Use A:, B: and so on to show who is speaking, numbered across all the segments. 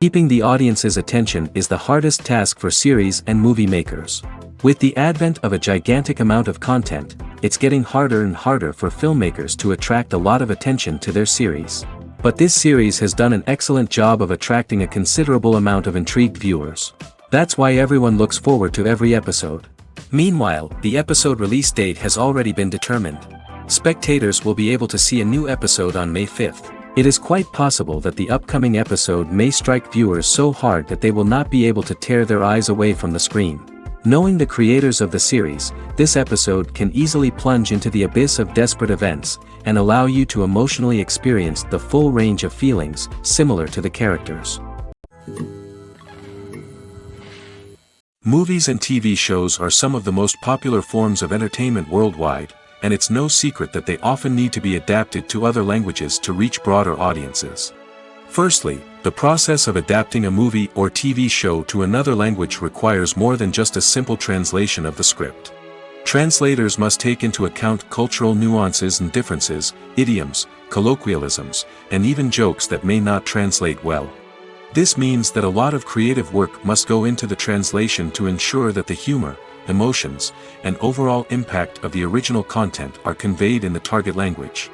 A: Keeping the audience's attention is the hardest task for series and movie makers. With the advent of a gigantic amount of content, it's getting harder and harder for filmmakers to attract a lot of attention to their series. But this series has done an excellent job of attracting a considerable amount of intrigued viewers. That's why everyone looks forward to every episode. Meanwhile, the episode release date has already been determined. Spectators will be able to see a new episode on May 5th. It is quite possible that the upcoming episode may strike viewers so hard that they will not be able to tear their eyes away from the screen. Knowing the creators of the series, this episode can easily plunge into the abyss of desperate events, and allow you to emotionally experience the full range of feelings, similar to the characters. Movies and TV shows are some of the most popular forms of entertainment worldwide, and it's no secret that they often need to be adapted to other languages to reach broader audiences. Firstly, the process of adapting a movie or TV show to another language requires more than just a simple translation of the script. Translators must take into account cultural nuances and differences, idioms, colloquialisms, and even jokes that may not translate well. This means that a lot of creative work must go into the translation to ensure that the humor, emotions, and overall impact of the original content are conveyed in the target language.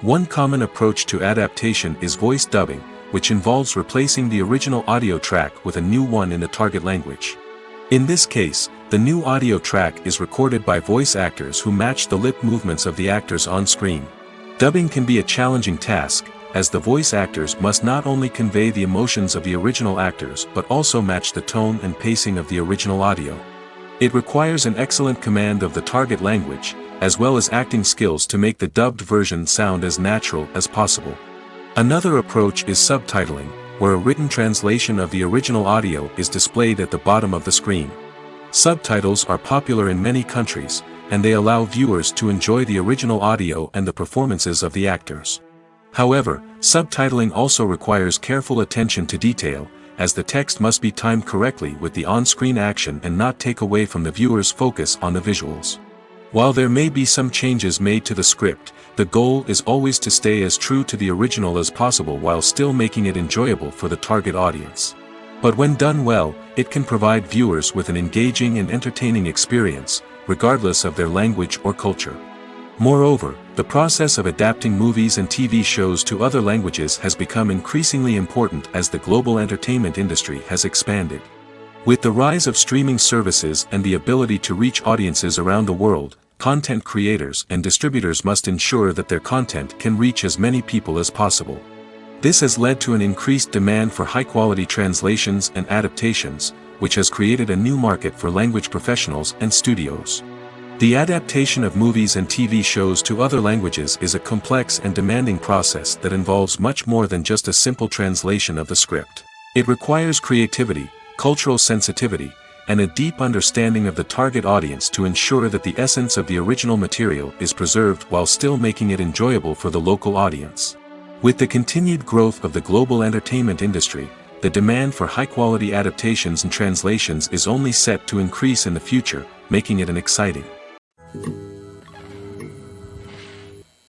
A: One common approach to adaptation is voice dubbing, which involves replacing the original audio track with a new one in the target language. In this case, the new audio track is recorded by voice actors who match the lip movements of the actors on screen. Dubbing can be a challenging task, as the voice actors must not only convey the emotions of the original actors but also match the tone and pacing of the original audio. It requires an excellent command of the target language, as well as acting skills to make the dubbed version sound as natural as possible. Another approach is subtitling, where a written translation of the original audio is displayed at the bottom of the screen. Subtitles are popular in many countries, and they allow viewers to enjoy the original audio and the performances of the actors. However, subtitling also requires careful attention to detail, as the text must be timed correctly with the on-screen action and not take away from the viewer's focus on the visuals. While there may be some changes made to the script, the goal is always to stay as true to the original as possible while still making it enjoyable for the target audience. But when done well, it can provide viewers with an engaging and entertaining experience, regardless of their language or culture. Moreover, the process of adapting movies and TV shows to other languages has become increasingly important as the global entertainment industry has expanded. With the rise of streaming services and the ability to reach audiences around the world, content creators and distributors must ensure that their content can reach as many people as possible. This has led to an increased demand for high-quality translations and adaptations, which has created a new market for language professionals and studios. The adaptation of movies and TV shows to other languages is a complex and demanding process that involves much more than just a simple translation of the script. It requires creativity, cultural sensitivity, and a deep understanding of the target audience to ensure that the essence of the original material is preserved while still making it enjoyable for the local audience. With the continued growth of the global entertainment industry, the demand for high-quality adaptations and translations is only set to increase in the future, making it an exciting.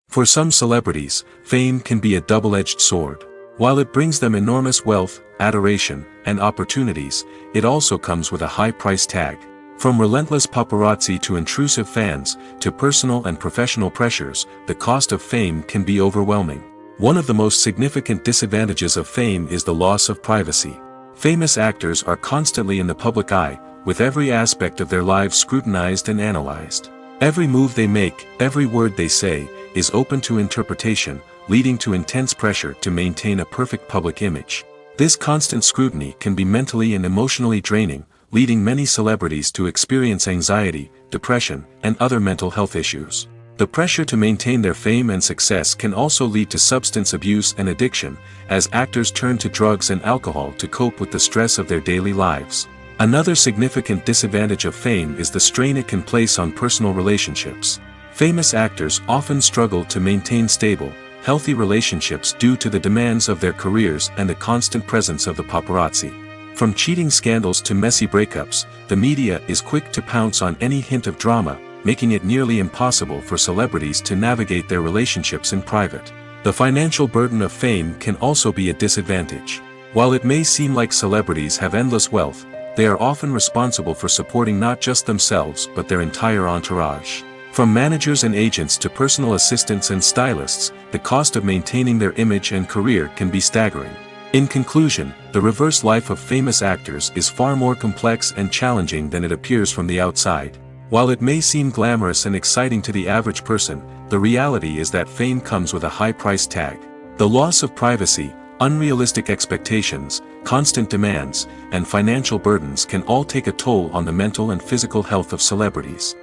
A: For some celebrities, fame can be a double-edged sword. While it brings them enormous wealth, adoration, and opportunities, it also comes with a high price tag. From relentless paparazzi to intrusive fans, to personal and professional pressures, the cost of fame can be overwhelming. One of the most significant disadvantages of fame is the loss of privacy. Famous actors are constantly in the public eye, with every aspect of their lives scrutinized and analyzed. Every move they make, every word they say, is open to interpretation, leading to intense pressure to maintain a perfect public image. This constant scrutiny can be mentally and emotionally draining, leading many celebrities to experience anxiety, depression, and other mental health issues. The pressure to maintain their fame and success can also lead to substance abuse and addiction, as actors turn to drugs and alcohol to cope with the stress of their daily lives. Another significant disadvantage of fame is the strain it can place on personal relationships. Famous actors often struggle to maintain stable, healthy relationships due to the demands of their careers and the constant presence of the paparazzi. From cheating scandals to messy breakups, the media is quick to pounce on any hint of drama, making it nearly impossible for celebrities to navigate their relationships in private. The financial burden of fame can also be a disadvantage. While it may seem like celebrities have endless wealth, they are often responsible for supporting not just themselves but their entire entourage. From managers and agents to personal assistants and stylists, the cost of maintaining their image and career can be staggering. In conclusion, the reverse life of famous actors is far more complex and challenging than it appears from the outside. While it may seem glamorous and exciting to the average person, the reality is that fame comes with a high price tag. The loss of privacy, unrealistic expectations, constant demands, and financial burdens can all take a toll on the mental and physical health of celebrities.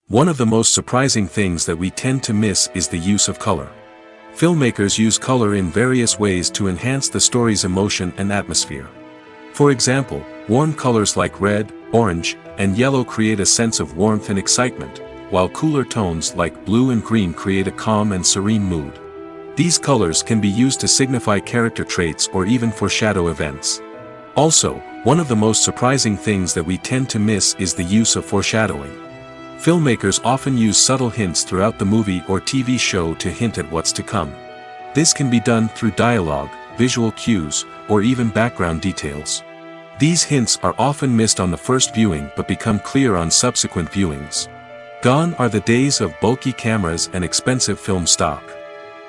A: One of the most surprising things that we tend to miss is the use of color. Filmmakers use color in various ways to enhance the story's emotion and atmosphere. For example, warm colors like red, orange, and yellow create a sense of warmth and excitement, while cooler tones like blue and green create a calm and serene mood. These colors can be used to signify character traits or even foreshadow events. Also, one of the most surprising things that we tend to miss is the use of foreshadowing. Filmmakers often use subtle hints throughout the movie or TV show to hint at what's to come. This can be done through dialogue, visual cues, or even background details. These hints are often missed on the first viewing but become clear on subsequent viewings. Gone are the days of bulky cameras and expensive film stock.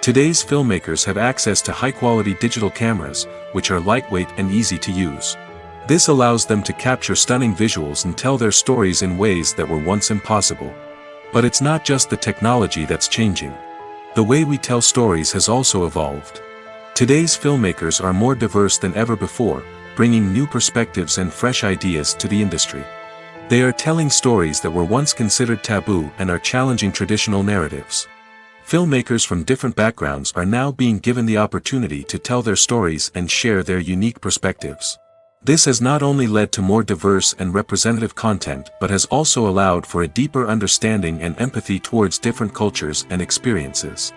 A: Today's filmmakers have access to high-quality digital cameras, which are lightweight and easy to use. This allows them to capture stunning visuals and tell their stories in ways that were once impossible. But it's not just the technology that's changing. The way we tell stories has also evolved. Today's filmmakers are more diverse than ever before, bringing new perspectives and fresh ideas to the industry. They are telling stories that were once considered taboo and are challenging traditional narratives. Filmmakers from different backgrounds are now being given the opportunity to tell their stories and share their unique perspectives. This has not only led to more diverse and representative content but has also allowed for a deeper understanding and empathy towards different cultures and experiences.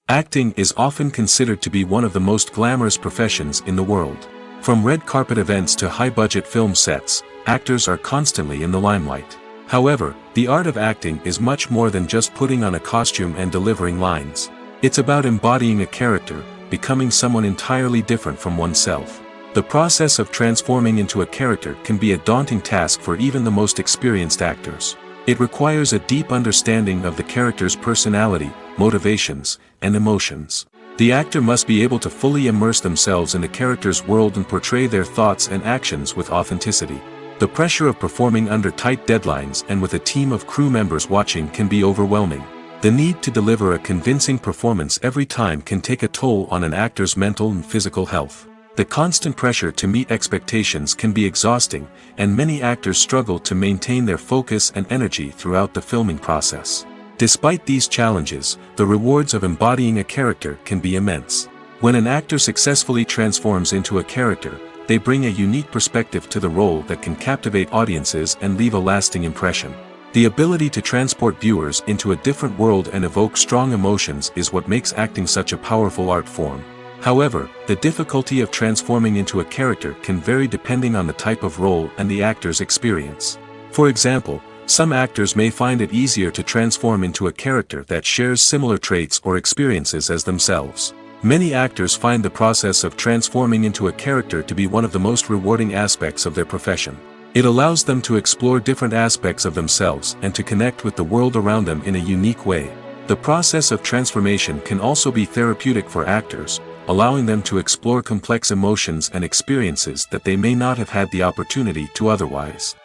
A: Acting is often considered to be one of the most glamorous professions in the world. From red carpet events to high-budget film sets, actors are constantly in the limelight. However, the art of acting is much more than just putting on a costume and delivering lines. It's about embodying a character, becoming someone entirely different from oneself. The process of transforming into a character can be a daunting task for even the most experienced actors. It requires a deep understanding of the character's personality, motivations, and emotions. The actor must be able to fully immerse themselves in the character's world and portray their thoughts and actions with authenticity. The pressure of performing under tight deadlines and with a team of crew members watching can be overwhelming. The need to deliver a convincing performance every time can take a toll on an actor's mental and physical health. The constant pressure to meet expectations can be exhausting, and many actors struggle to maintain their focus and energy throughout the filming process. Despite these challenges, the rewards of embodying a character can be immense. When an actor successfully transforms into a character, they bring a unique perspective to the role that can captivate audiences and leave a lasting impression. The ability to transport viewers into a different world and evoke strong emotions is what makes acting such a powerful art form. However, the difficulty of transforming into a character can vary depending on the type of role and the actor's experience. For example, some actors may find it easier to transform into a character that shares similar traits or experiences as themselves. Many actors find the process of transforming into a character to be one of the most rewarding aspects of their profession. It allows them to explore different aspects of themselves and to connect with the world around them in a unique way. The process of transformation can also be therapeutic for actors, allowing them to explore complex emotions and experiences that they may not have had the opportunity to otherwise.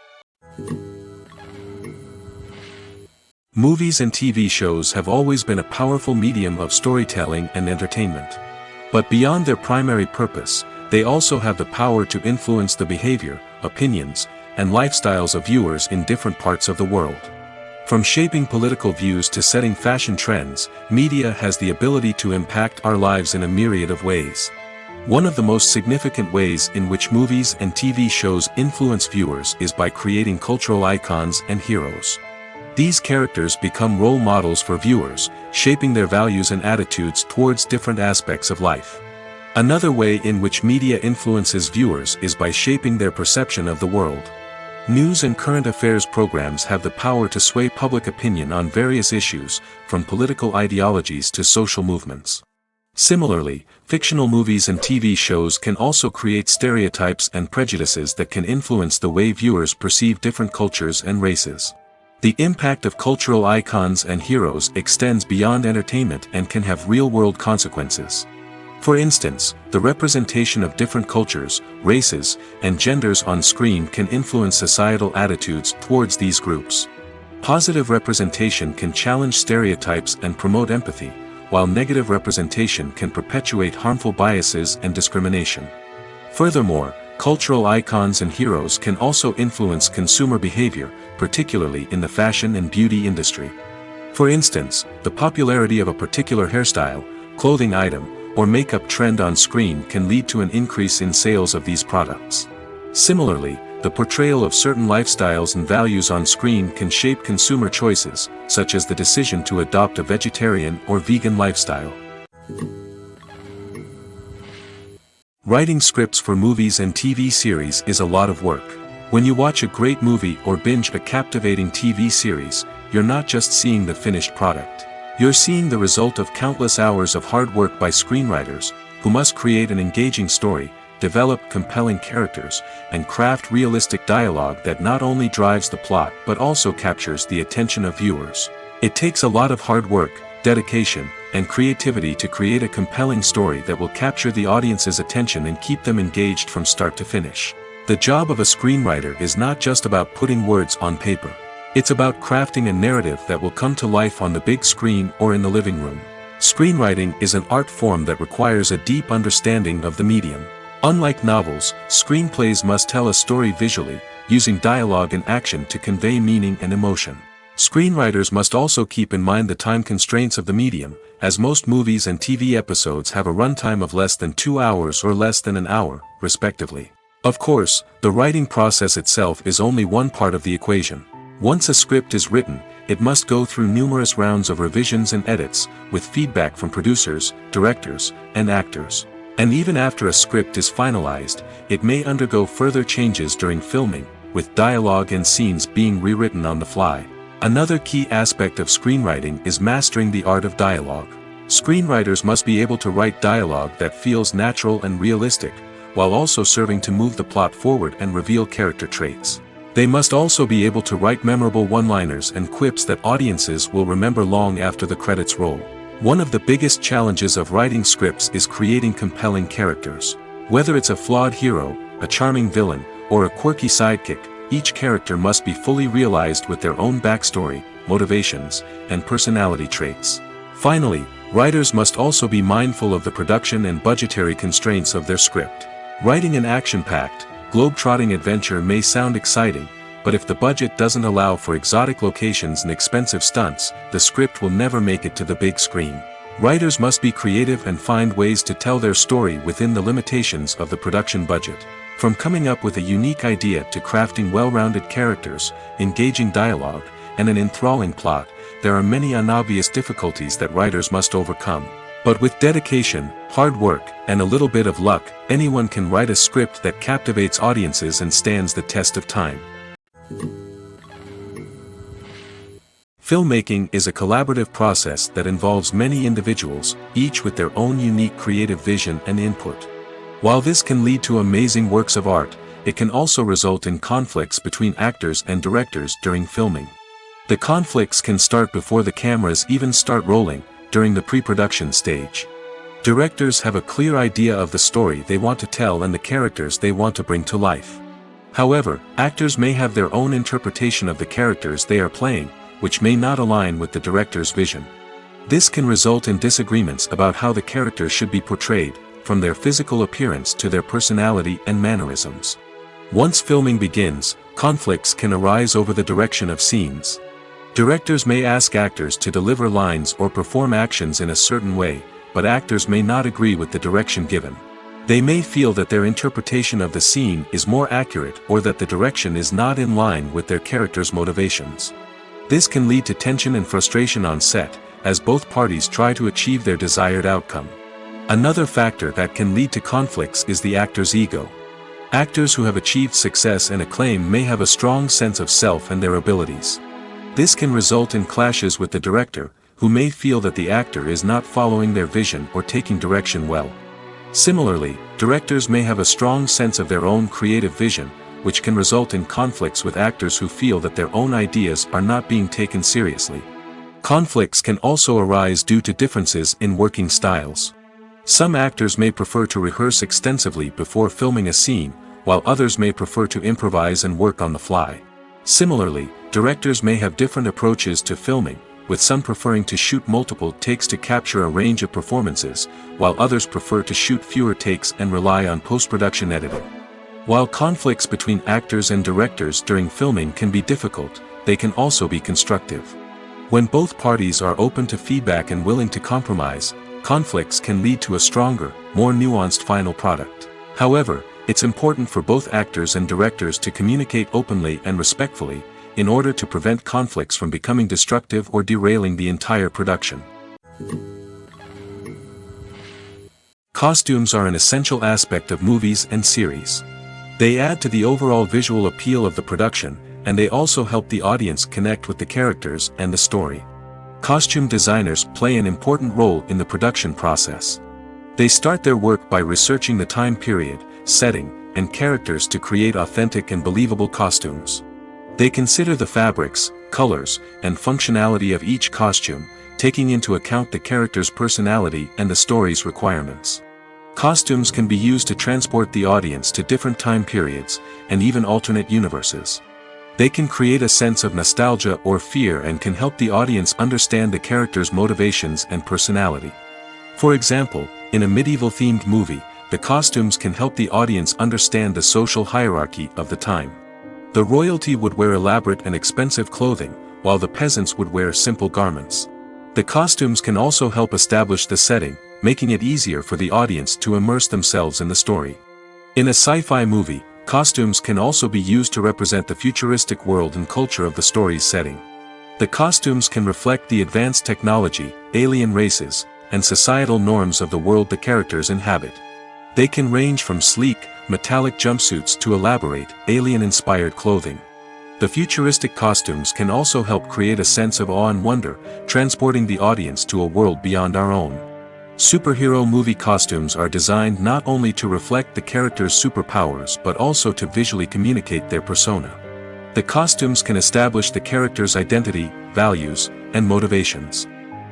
A: Movies and TV shows have always been a powerful medium of storytelling and entertainment. But beyond their primary purpose, they also have the power to influence the behavior, opinions, and lifestyles of viewers in different parts of the world. From shaping political views to setting fashion trends, media has the ability to impact our lives in a myriad of ways. One of the most significant ways in which movies and TV shows influence viewers is by creating cultural icons and heroes. These characters become role models for viewers, shaping their values and attitudes towards different aspects of life. Another way in which media influences viewers is by shaping their perception of the world. News and current affairs programs have the power to sway public opinion on various issues, from political ideologies to social movements. Similarly, fictional movies and TV shows can also create stereotypes and prejudices that can influence the way viewers perceive different cultures and races. The impact of cultural icons and heroes extends beyond entertainment and can have real-world consequences. For instance, the representation of different cultures, races, and genders on screen can influence societal attitudes towards these groups. Positive representation can challenge stereotypes and promote empathy, while negative representation can perpetuate harmful biases and discrimination. Furthermore, cultural icons and heroes can also influence consumer behavior, particularly in the fashion and beauty industry. For instance, the popularity of a particular hairstyle, clothing item, or makeup trend on screen can lead to an increase in sales of these products. Similarly, the portrayal of certain lifestyles and values on screen can shape consumer choices, such as the decision to adopt a vegetarian or vegan lifestyle. Writing scripts for movies and TV series is a lot of work. When you watch a great movie or binge a captivating TV series, you're not just seeing the finished product. You're seeing the result of countless hours of hard work by screenwriters, who must create an engaging story, develop compelling characters, and craft realistic dialogue that not only drives the plot but also captures the attention of viewers. It takes a lot of hard work, dedication, and creativity to create a compelling story that will capture the audience's attention and keep them engaged from start to finish. The job of a screenwriter is not just about putting words on paper. It's about crafting a narrative that will come to life on the big screen or in the living room. Screenwriting is an art form that requires a deep understanding of the medium. Unlike novels, screenplays must tell a story visually, using dialogue and action to convey meaning and emotion. Screenwriters must also keep in mind the time constraints of the medium, as most movies and TV episodes have a runtime of less than 2 hours or less than an hour, respectively. Of course, the writing process itself is only one part of the equation. Once a script is written, it must go through numerous rounds of revisions and edits, with feedback from producers, directors, and actors. And even after a script is finalized, it may undergo further changes during filming, with dialogue and scenes being rewritten on the fly. Another key aspect of screenwriting is mastering the art of dialogue. Screenwriters must be able to write dialogue that feels natural and realistic, while also serving to move the plot forward and reveal character traits. They must also be able to write memorable one-liners and quips that audiences will remember long after the credits roll. One of the biggest challenges of writing scripts is creating compelling characters. Whether it's a flawed hero, a charming villain, or a quirky sidekick, each character must be fully realized with their own backstory, motivations, and personality traits. Finally, writers must also be mindful of the production and budgetary constraints of their script. Writing an action-packed, globe-trotting adventure may sound exciting, but if the budget doesn't allow for exotic locations and expensive stunts, the script will never make it to the big screen. Writers must be creative and find ways to tell their story within the limitations of the production budget. From coming up with a unique idea to crafting well-rounded characters, engaging dialogue, and an enthralling plot, there are many unobvious difficulties that writers must overcome. But with dedication, hard work, and a little bit of luck, anyone can write a script that captivates audiences and stands the test of time. Filmmaking is a collaborative process that involves many individuals, each with their own unique creative vision and input. While this can lead to amazing works of art, it can also result in conflicts between actors and directors during filming. The conflicts can start before the cameras even start rolling, during the pre-production stage. Directors have a clear idea of the story they want to tell and the characters they want to bring to life. However, actors may have their own interpretation of the characters they are playing, which may not align with the director's vision. This can result in disagreements about how the characters should be portrayed, from their physical appearance to their personality and mannerisms. Once filming begins, conflicts can arise over the direction of scenes. Directors may ask actors to deliver lines or perform actions in a certain way, but actors may not agree with the direction given. They may feel that their interpretation of the scene is more accurate or that the direction is not in line with their character's motivations. This can lead to tension and frustration on set, as both parties try to achieve their desired outcome. Another factor that can lead to conflicts is the actor's ego. Actors who have achieved success and acclaim may have a strong sense of self and their abilities. This can result in clashes with the director, who may feel that the actor is not following their vision or taking direction well. Similarly, directors may have a strong sense of their own creative vision, which can result in conflicts with actors who feel that their own ideas are not being taken seriously. Conflicts can also arise due to differences in working styles. Some actors may prefer to rehearse extensively before filming a scene, while others may prefer to improvise and work on the fly. Similarly, directors may have different approaches to filming, with some preferring to shoot multiple takes to capture a range of performances, while others prefer to shoot fewer takes and rely on post-production editing. While conflicts between actors and directors during filming can be difficult, they can also be constructive. When both parties are open to feedback and willing to compromise, conflicts can lead to a stronger, more nuanced final product. However, it's important for both actors and directors to communicate openly and respectfully, in order to prevent conflicts from becoming destructive or derailing the entire production. Costumes are an essential aspect of movies and series. They add to the overall visual appeal of the production, and they also help the audience connect with the characters and the story. Costume designers play an important role in the production process. They start their work by researching the time period, setting, and characters to create authentic and believable costumes. They consider the fabrics, colors, and functionality of each costume, taking into account the character's personality and the story's requirements. Costumes can be used to transport the audience to different time periods, and even alternate universes. They can create a sense of nostalgia or fear and can help the audience understand the character's motivations and personality. For example, in a medieval-themed movie, the costumes can help the audience understand the social hierarchy of the time. The royalty would wear elaborate and expensive clothing, while the peasants would wear simple garments. The costumes can also help establish the setting, making it easier for the audience to immerse themselves in the story. In a sci-fi movie, costumes can also be used to represent the futuristic world and culture of the story's setting. The costumes can reflect the advanced technology, alien races, and societal norms of the world the characters inhabit. They can range from sleek, metallic jumpsuits to elaborate, alien-inspired clothing. The futuristic costumes can also help create a sense of awe and wonder, transporting the audience to a world beyond our own. Superhero movie costumes are designed not only to reflect the character's superpowers but also to visually communicate their persona. The costumes can establish the character's identity, values, and motivations.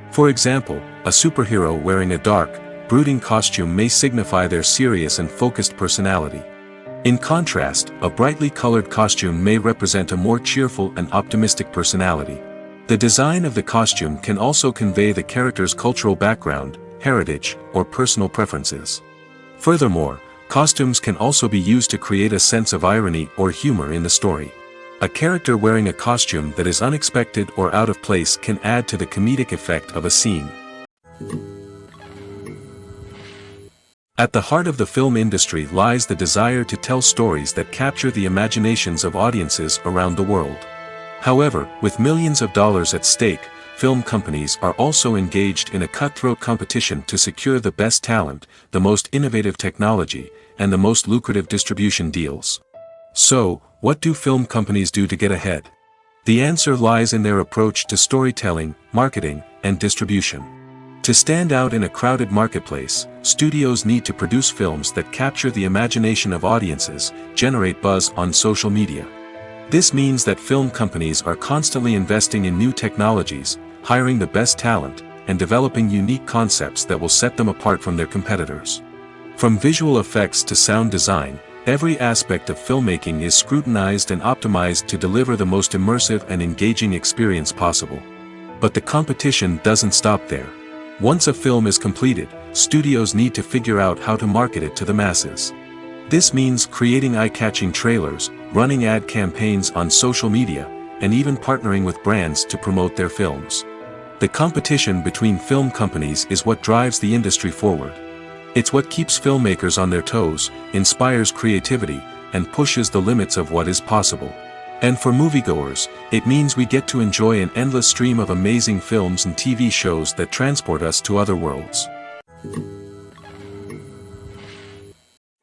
A: For example, a superhero wearing a dark, brooding costume may signify their serious and focused personality. In contrast, a brightly colored costume may represent a more cheerful and optimistic personality. The design of the costume can also convey the character's cultural background, heritage, or personal preferences. Furthermore, costumes can also be used to create a sense of irony or humor in the story. A character wearing a costume that is unexpected or out of place can add to the comedic effect of a scene. At the heart of the film industry lies the desire to tell stories that capture the imaginations of audiences around the world. However, with millions of dollars at stake, film companies are also engaged in a cutthroat competition to secure the best talent, the most innovative technology, and the most lucrative distribution deals. So, what do film companies do to get ahead? The answer lies in their approach to storytelling, marketing, and distribution. To stand out in a crowded marketplace, studios need to produce films that capture the imagination of audiences, generate buzz on social media. This means that film companies are constantly investing in new technologies, hiring the best talent, and developing unique concepts that will set them apart from their competitors. From visual effects to sound design, every aspect of filmmaking is scrutinized and optimized to deliver the most immersive and engaging experience possible. But the competition doesn't stop there. Once a film is completed, studios need to figure out how to market it to the masses. This means creating eye-catching trailers, running ad campaigns on social media, and even partnering with brands to promote their films. The competition between film companies is what drives the industry forward. It's what keeps filmmakers on their toes, inspires creativity, and pushes the limits of what is possible. And for moviegoers, it means we get to enjoy an endless stream of amazing films and TV shows that transport us to other worlds.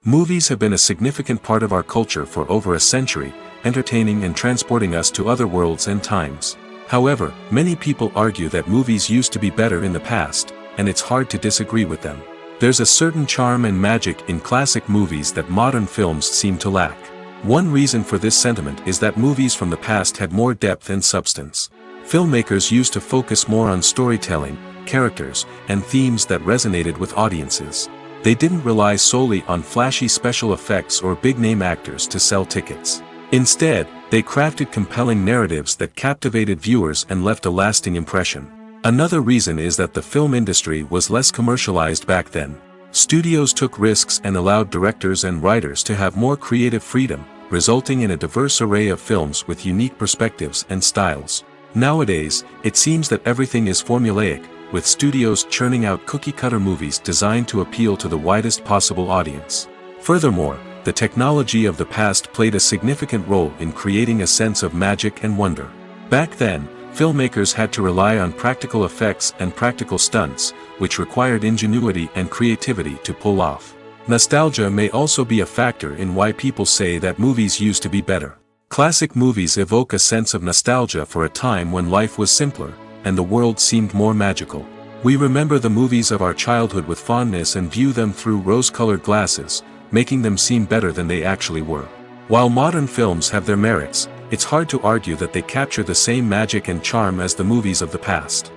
A: Movies have been a significant part of our culture for over a century, entertaining and transporting us to other worlds and times. However, many people argue that movies used to be better in the past, and it's hard to disagree with them. There's a certain charm and magic in classic movies that modern films seem to lack. One reason for this sentiment is that movies from the past had more depth and substance. Filmmakers used to focus more on storytelling, characters, and themes that resonated with audiences. They didn't rely solely on flashy special effects or big-name actors to sell tickets. Instead, they crafted compelling narratives that captivated viewers and left a lasting impression. Another reason is that the film industry was less commercialized back then. Studios took risks and allowed directors and writers to have more creative freedom, resulting in a diverse array of films with unique perspectives and styles. Nowadays, it seems that everything is formulaic, with studios churning out cookie-cutter movies designed to appeal to the widest possible audience. Furthermore, the technology of the past played a significant role in creating a sense of magic and wonder. Back then, filmmakers had to rely on practical effects and practical stunts, which required ingenuity and creativity to pull off. Nostalgia may also be a factor in why people say that movies used to be better. Classic movies evoke a sense of nostalgia for a time when life was simpler, and the world seemed more magical. We remember the movies of our childhood with fondness and view them through rose-colored glasses, making them seem better than they actually were. While modern films have their merits, it's hard to argue that they capture the same magic and charm as the movies of the past.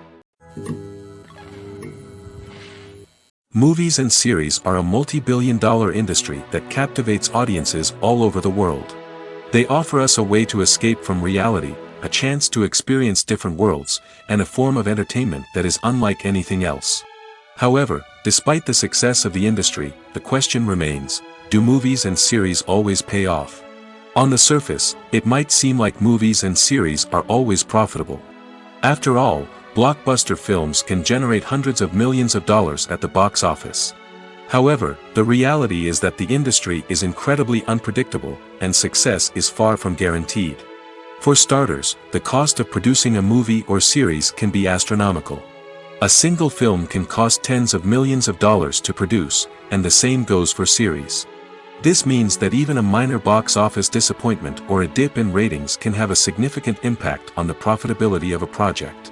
A: Movies and series are a multi-billion-dollar industry that captivates audiences all over the world. They offer us a way to escape from reality, a chance to experience different worlds, and a form of entertainment that is unlike anything else. However, despite the success of the industry, the question remains, do movies and series always pay off? On the surface, it might seem like movies and series are always profitable. After all, blockbuster films can generate hundreds of millions of dollars at the box office. However, the reality is that the industry is incredibly unpredictable, and success is far from guaranteed. For starters, the cost of producing a movie or series can be astronomical. A single film can cost tens of millions of dollars to produce, and the same goes for series. This means that even a minor box office disappointment or a dip in ratings can have a significant impact on the profitability of a project.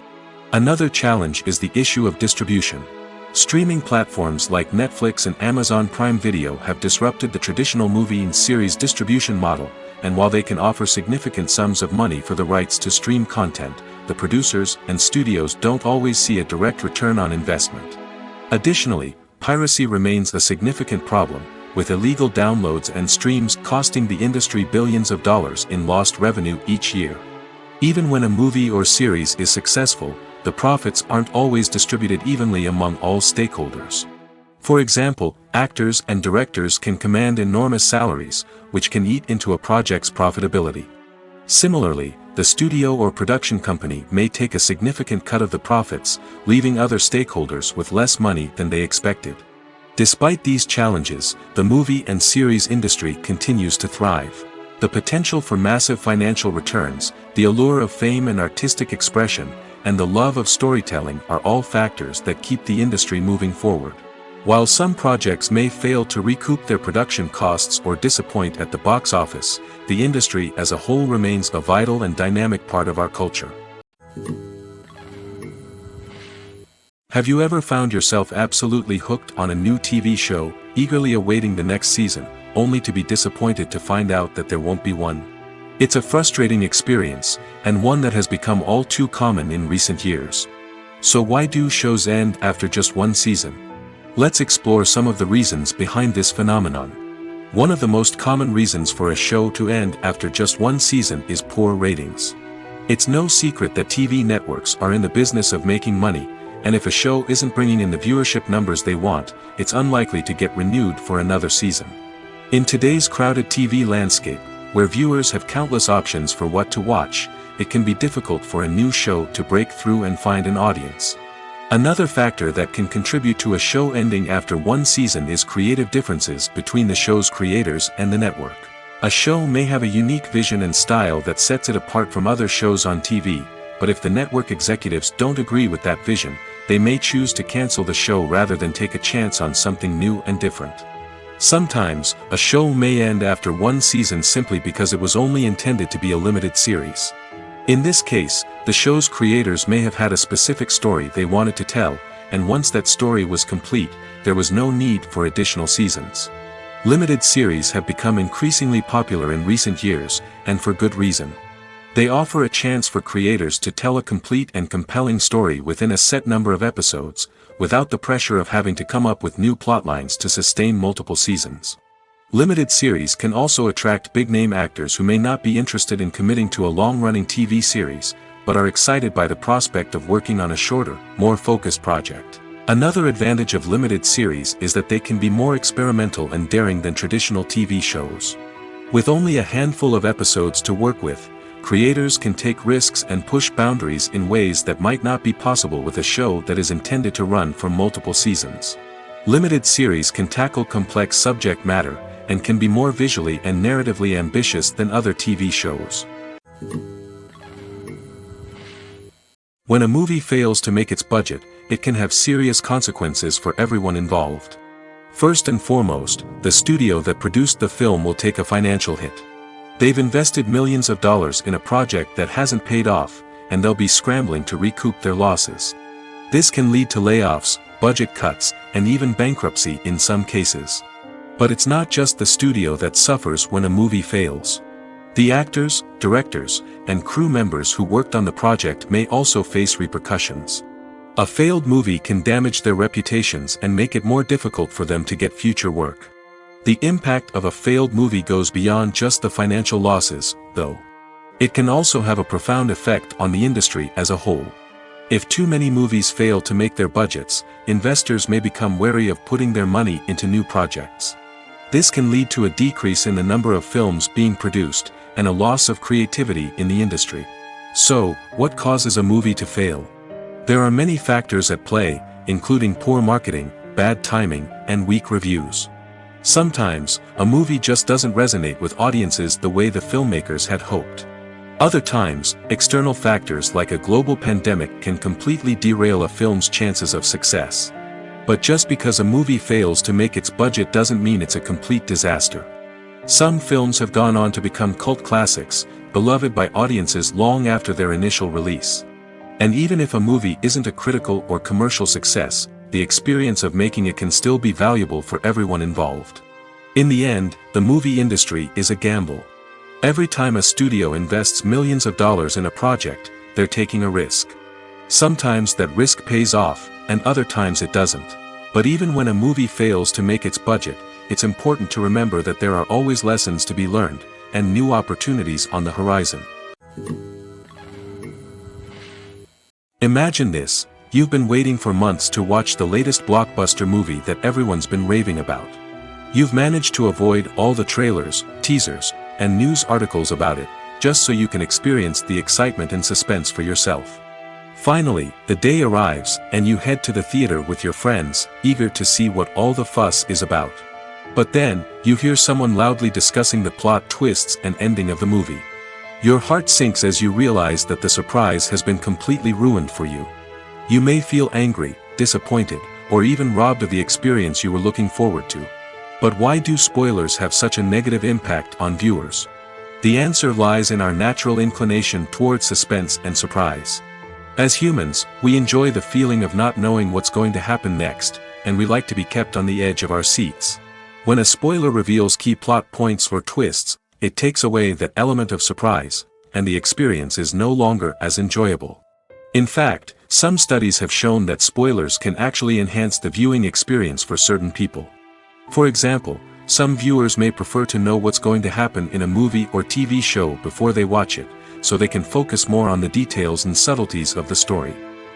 A: Another challenge is the issue of distribution. Streaming platforms like Netflix and Amazon Prime Video have disrupted the traditional movie and series distribution model, and while they can offer significant sums of money for the rights to stream content, the producers and studios don't always see a direct return on investment. Additionally, piracy remains a significant problem, with illegal downloads and streams costing the industry billions of dollars in lost revenue each year. Even when a movie or series is successful, the profits aren't always distributed evenly among all stakeholders. For example, actors and directors can command enormous salaries, which can eat into a project's profitability. Similarly, the studio or production company may take a significant cut of the profits, leaving other stakeholders with less money than they expected. Despite these challenges, the movie and series industry continues to thrive. The potential for massive financial returns, the allure of fame and artistic expression, and the love of storytelling are all factors that keep the industry moving forward. While some projects may fail to recoup their production costs or disappoint at the box office, the industry as a whole remains a vital and dynamic part of our culture. Have you ever found yourself absolutely hooked on a new TV show, eagerly awaiting the next season, only to be disappointed to find out that there won't be one? It's a frustrating experience, and one that has become all too common in recent years. So why do shows end after just one season? Let's explore some of the reasons behind this phenomenon. One of the most common reasons for a show to end after just one season is poor ratings. It's no secret that TV networks are in the business of making money, and if a show isn't bringing in the viewership numbers they want, it's unlikely to get renewed for another season. In today's crowded TV landscape, where viewers have countless options for what to watch, it can be difficult for a new show to break through and find an audience. Another factor that can contribute to a show ending after one season is creative differences between the show's creators and the network. A show may have a unique vision and style that sets it apart from other shows on TV, but if the network executives don't agree with that vision, they may choose to cancel the show rather than take a chance on something new and different. Sometimes, a show may end after one season simply because it was only intended to be a limited series. In this case, the show's creators may have had a specific story they wanted to tell, and once that story was complete, there was no need for additional seasons. Limited series have become increasingly popular in recent years, and for good reason. They offer a chance for creators to tell a complete and compelling story within a set number of episodes, without the pressure of having to come up with new plotlines to sustain multiple seasons. Limited series can also attract big-name actors who may not be interested in committing to a long-running TV series, but are excited by the prospect of working on a shorter, more focused project. Another advantage of limited series is that they can be more experimental and daring than traditional TV shows. With only a handful of episodes to work with, creators can take risks and push boundaries in ways that might not be possible with a show that is intended to run for multiple seasons. Limited series can tackle complex subject matter, and can be more visually and narratively ambitious than other TV shows. When a movie fails to make its budget, it can have serious consequences for everyone involved. First and foremost, the studio that produced the film will take a financial hit. They've invested millions of dollars in a project that hasn't paid off, and they'll be scrambling to recoup their losses. This can lead to layoffs, budget cuts, and even bankruptcy in some cases. But it's not just the studio that suffers when a movie fails. The actors, directors, and crew members who worked on the project may also face repercussions. A failed movie can damage their reputations and make it more difficult for them to get future work. The impact of a failed movie goes beyond just the financial losses, though. It can also have a profound effect on the industry as a whole. If too many movies fail to make their budgets, investors may become wary of putting their money into new projects. This can lead to a decrease in the number of films being produced, and a loss of creativity in the industry. So, what causes a movie to fail? There are many factors at play, including poor marketing, bad timing, and weak reviews. Sometimes, a movie just doesn't resonate with audiences the way the filmmakers had hoped. Other times, external factors like a global pandemic can completely derail a film's chances of success. But just because a movie fails to make its budget doesn't mean it's a complete disaster. Some films have gone on to become cult classics, beloved by audiences long after their initial release. And even if a movie isn't a critical or commercial success, the experience of making it can still be valuable for everyone involved. In the end, the movie industry is a gamble. Every time a studio invests millions of dollars in a project, they're taking a risk. Sometimes that risk pays off, and other times it doesn't. But even when a movie fails to make its budget, it's important to remember that there are always lessons to be learned, and new opportunities on the horizon. Imagine this: you've been waiting for months to watch the latest blockbuster movie that everyone's been raving about. You've managed to avoid all the trailers, teasers, and news articles about it, just so you can experience the excitement and suspense for yourself. Finally, the day arrives, and you head to the theater with your friends, eager to see what all the fuss is about. But then, you hear someone loudly discussing the plot twists and ending of the movie. Your heart sinks as you realize that the surprise has been completely ruined for you. You may feel angry, disappointed, or even robbed of the experience you were looking forward to. But why do spoilers have such a negative impact on viewers? The answer lies in our natural inclination toward suspense and surprise. As humans, we enjoy the feeling of not knowing what's going to happen next, and we like to be kept on the edge of our seats. When a spoiler reveals key plot points or twists, it takes away that element of surprise, and the experience is no longer as enjoyable. In fact, some studies have shown that spoilers can actually enhance the viewing experience for certain people. For example, some viewers may prefer to know what's going to happen in a movie or TV show before they watch it, so they can focus more on the details and subtleties of the story.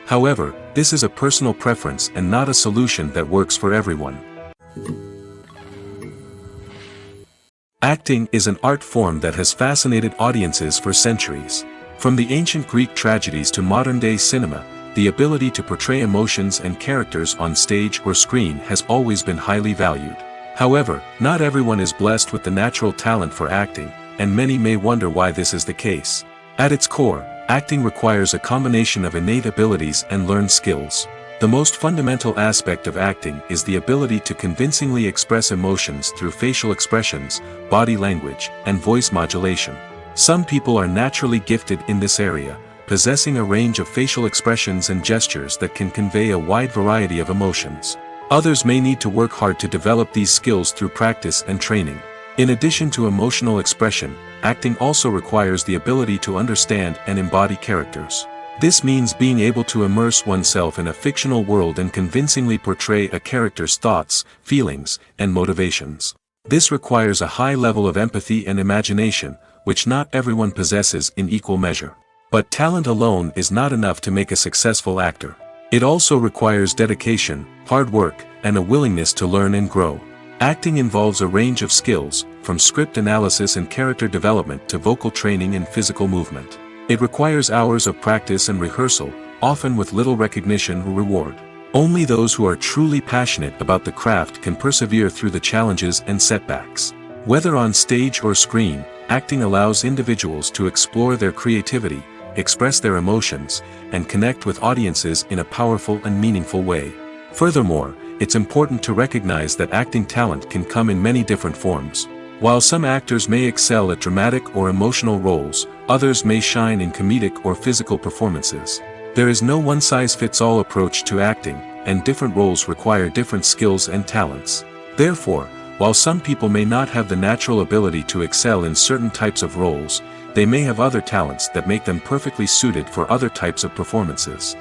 A: However, this is a personal preference and not a solution that works for everyone. Acting is an art form that has fascinated audiences for centuries. From the ancient Greek tragedies to modern-day cinema, the ability to portray emotions and characters on stage or screen has always been highly valued. However, not everyone is blessed with the natural talent for acting, and many may wonder why this is the case. At its core, acting requires a combination of innate abilities and learned skills. The most fundamental aspect of acting is the ability to convincingly express emotions through facial expressions, body language, and voice modulation. Some people are naturally gifted in this area, possessing a range of facial expressions and gestures that can convey a wide variety of emotions. Others may need to work hard to develop these skills through practice and training. In addition to emotional expression, acting also requires the ability to understand and embody characters. This means being able to immerse oneself in a fictional world and convincingly portray a character's thoughts, feelings, and motivations. This requires a high level of empathy and imagination, which not everyone possesses in equal measure. But talent alone is not enough to make a successful actor. It also requires dedication, hard work, and a willingness to learn and grow. Acting involves a range of skills, from script analysis and character development to vocal training and physical movement. It requires hours of practice and rehearsal, often with little recognition or reward. Only those who are truly passionate about the craft can persevere through the challenges and setbacks. Whether on stage or screen, acting allows individuals to explore their creativity, express their emotions, and connect with audiences in a powerful and meaningful way. Furthermore, it's important to recognize that acting talent can come in many different forms. While some actors may excel at dramatic or emotional roles, others may shine in comedic or physical performances. There is no one-size-fits-all approach to acting, and different roles require different skills and talents. Therefore, while some people may not have the natural ability to excel in certain types of roles, they may have other talents that make them perfectly suited for other types of performances.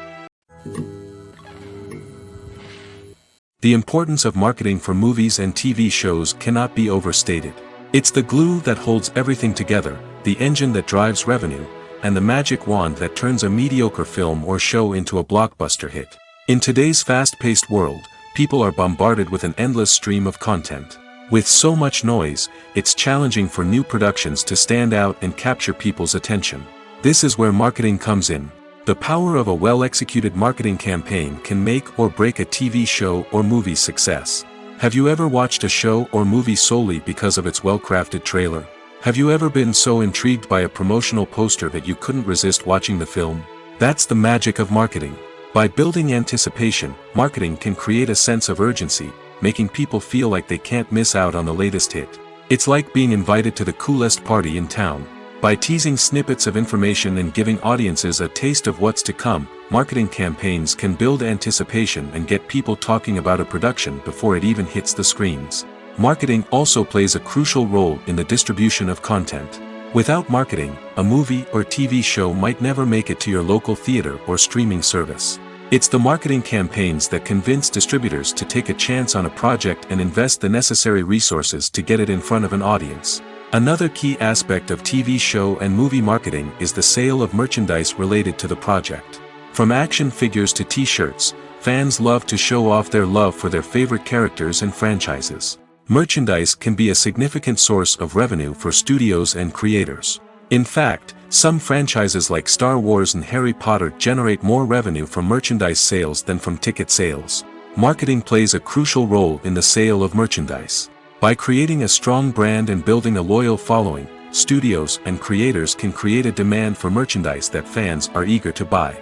A: The importance of marketing for movies and TV shows cannot be overstated. It's the glue that holds everything together, the engine that drives revenue, and the magic wand that turns a mediocre film or show into a blockbuster hit. In today's fast-paced world, people are bombarded with an endless stream of content. With so much noise, it's challenging for new productions to stand out and capture people's attention. This is where marketing comes in. The power of a well-executed marketing campaign can make or break a TV show or movie's success. Have you ever watched a show or movie solely because of its well-crafted trailer? Have you ever been so intrigued by a promotional poster that you couldn't resist watching the film? That's the magic of marketing. By building anticipation, marketing can create a sense of urgency, making people feel like they can't miss out on the latest hit. It's like being invited to the coolest party in town. By teasing snippets of information and giving audiences a taste of what's to come, marketing campaigns can build anticipation and get people talking about a production before it even hits the screens. Marketing also plays a crucial role in the distribution of content. Without marketing, a movie or TV show might never make it to your local theater or streaming service. It's the marketing campaigns that convince distributors to take a chance on a project and invest the necessary resources to get it in front of an audience. Another key aspect of TV show and movie marketing is the sale of merchandise related to the project. From action figures to t-shirts, fans love to show off their love for their favorite characters and franchises. Merchandise can be a significant source of revenue for studios and creators. In fact, some franchises like Star Wars and Harry Potter generate more revenue from merchandise sales than from ticket sales. Marketing plays a crucial role in the sale of merchandise. By creating a strong brand and building a loyal following, studios and creators can create a demand for merchandise that fans are eager to buy.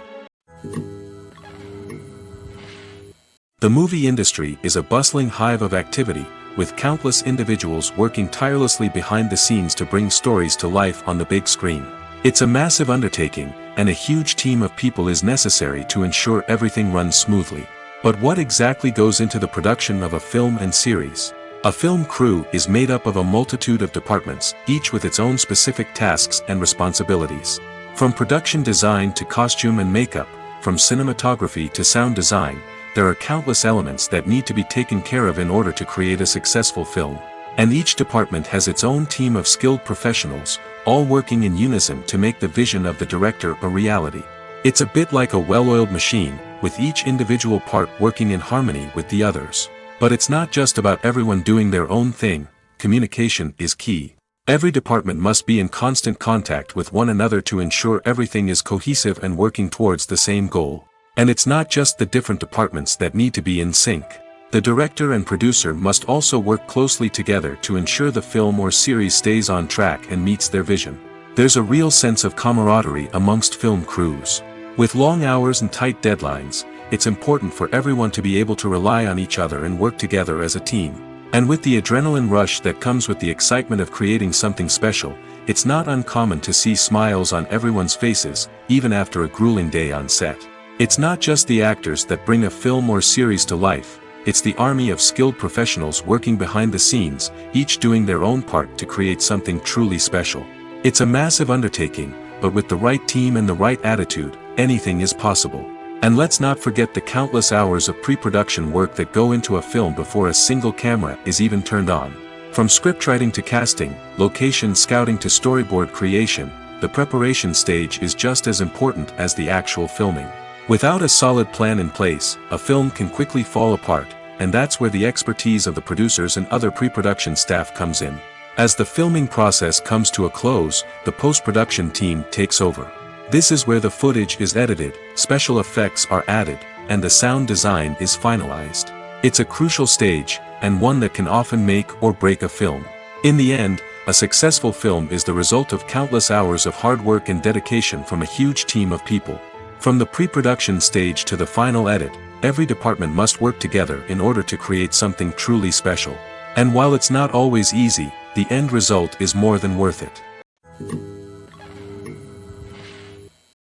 A: The movie industry is a bustling hive of activity, with countless individuals working tirelessly behind the scenes to bring stories to life on the big screen. It's a massive undertaking, and a huge team of people is necessary to ensure everything runs smoothly. But what exactly goes into the production of a film and series? A film crew is made up of a multitude of departments, each with its own specific tasks and responsibilities. From production design to costume and makeup, from cinematography to sound design, there are countless elements that need to be taken care of in order to create a successful film. And each department has its own team of skilled professionals, all working in unison to make the vision of the director a reality. It's a bit like a well-oiled machine, with each individual part working in harmony with the others. But it's not just about everyone doing their own thing. Communication is key. Every department must be in constant contact with one another to ensure everything is cohesive and working towards the same goal. And it's not just the different departments that need to be in sync. The director and producer must also work closely together to ensure the film or series stays on track and meets their vision. There's a real sense of camaraderie amongst film crews. With long hours and tight deadlines, it's important for everyone to be able to rely on each other and work together as a team. And with the adrenaline rush that comes with the excitement of creating something special, it's not uncommon to see smiles on everyone's faces, even after a grueling day on set. It's not just the actors that bring a film or series to life, it's the army of skilled professionals working behind the scenes, each doing their own part to create something truly special. It's a massive undertaking, but with the right team and the right attitude, anything is possible. And let's not forget the countless hours of pre-production work that go into a film before a single camera is even turned on. From scriptwriting to casting, location scouting to storyboard creation, the preparation stage is just as important as the actual filming. Without a solid plan in place, a film can quickly fall apart, and that's where the expertise of the producers and other pre-production staff comes in. As the filming process comes to a close, the post-production team takes over. This is where the footage is edited, special effects are added, and the sound design is finalized. It's a crucial stage, and one that can often make or break a film. In the end, a successful film is the result of countless hours of hard work and dedication from a huge team of people. From the pre-production stage to the final edit, every department must work together in order to create something truly special. And while it's not always easy, the end result is more than worth it.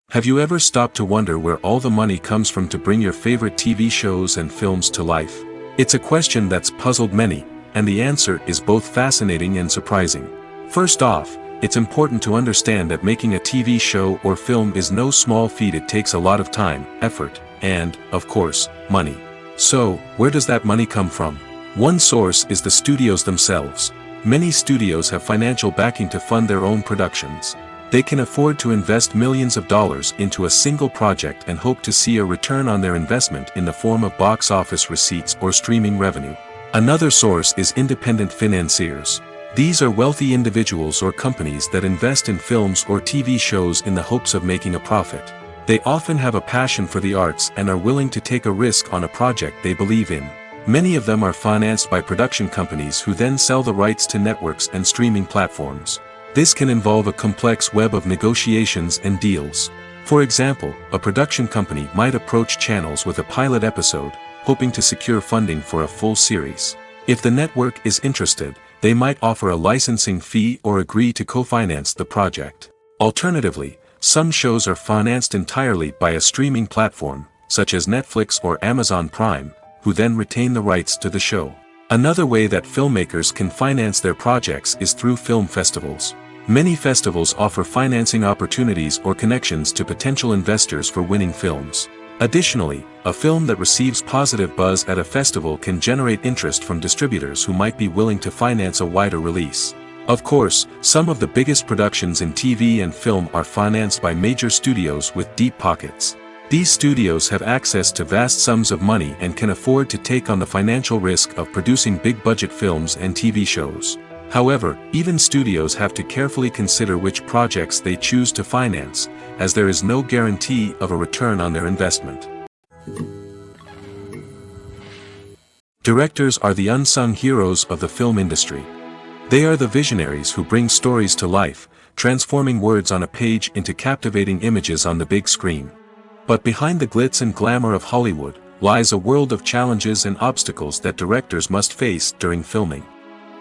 A: Have you ever stopped to wonder where all the money comes from to bring your favorite TV shows and films to life? It's a question that's puzzled many, and the answer is both fascinating and surprising. First off, it's important to understand that making a TV show or film is no small feat. It takes a lot of time, effort, and, of course, money. So, where does that money come from? One source is the studios themselves. Many studios have financial backing to fund their own productions. They can afford to invest millions of dollars into a single project and hope to see a return on their investment in the form of box office receipts or streaming revenue. Another source is independent financiers. These are wealthy individuals or companies that invest in films or TV shows in the hopes of making a profit. They often have a passion for the arts and are willing to take a risk on a project they believe in. Many of them are financed by production companies who then sell the rights to networks and streaming platforms. This can involve a complex web of negotiations and deals. For example, a production company might approach channels with a pilot episode, hoping to secure funding for a full series. If the network is interested, they might offer a licensing fee or agree to co-finance the project. Alternatively, some shows are financed entirely by a streaming platform, such as Netflix or Amazon Prime, who then retain the rights to the show. Another way that filmmakers can finance their projects is through film festivals. Many festivals offer financing opportunities or connections to potential investors for winning films. Additionally, a film that receives positive buzz at a festival can generate interest from distributors who might be willing to finance a wider release. Of course, some of the biggest productions in TV and film are financed by major studios with deep pockets. These studios have access to vast sums of money and can afford to take on the financial risk of producing big-budget films and TV shows. However, even studios have to carefully consider which projects they choose to finance, as there is no guarantee of a return on their investment. Directors are the unsung heroes of the film industry. They are the visionaries who bring stories to life, transforming words on a page into captivating images on the big screen. But behind the glitz and glamour of Hollywood, lies a world of challenges and obstacles that directors must face during filming.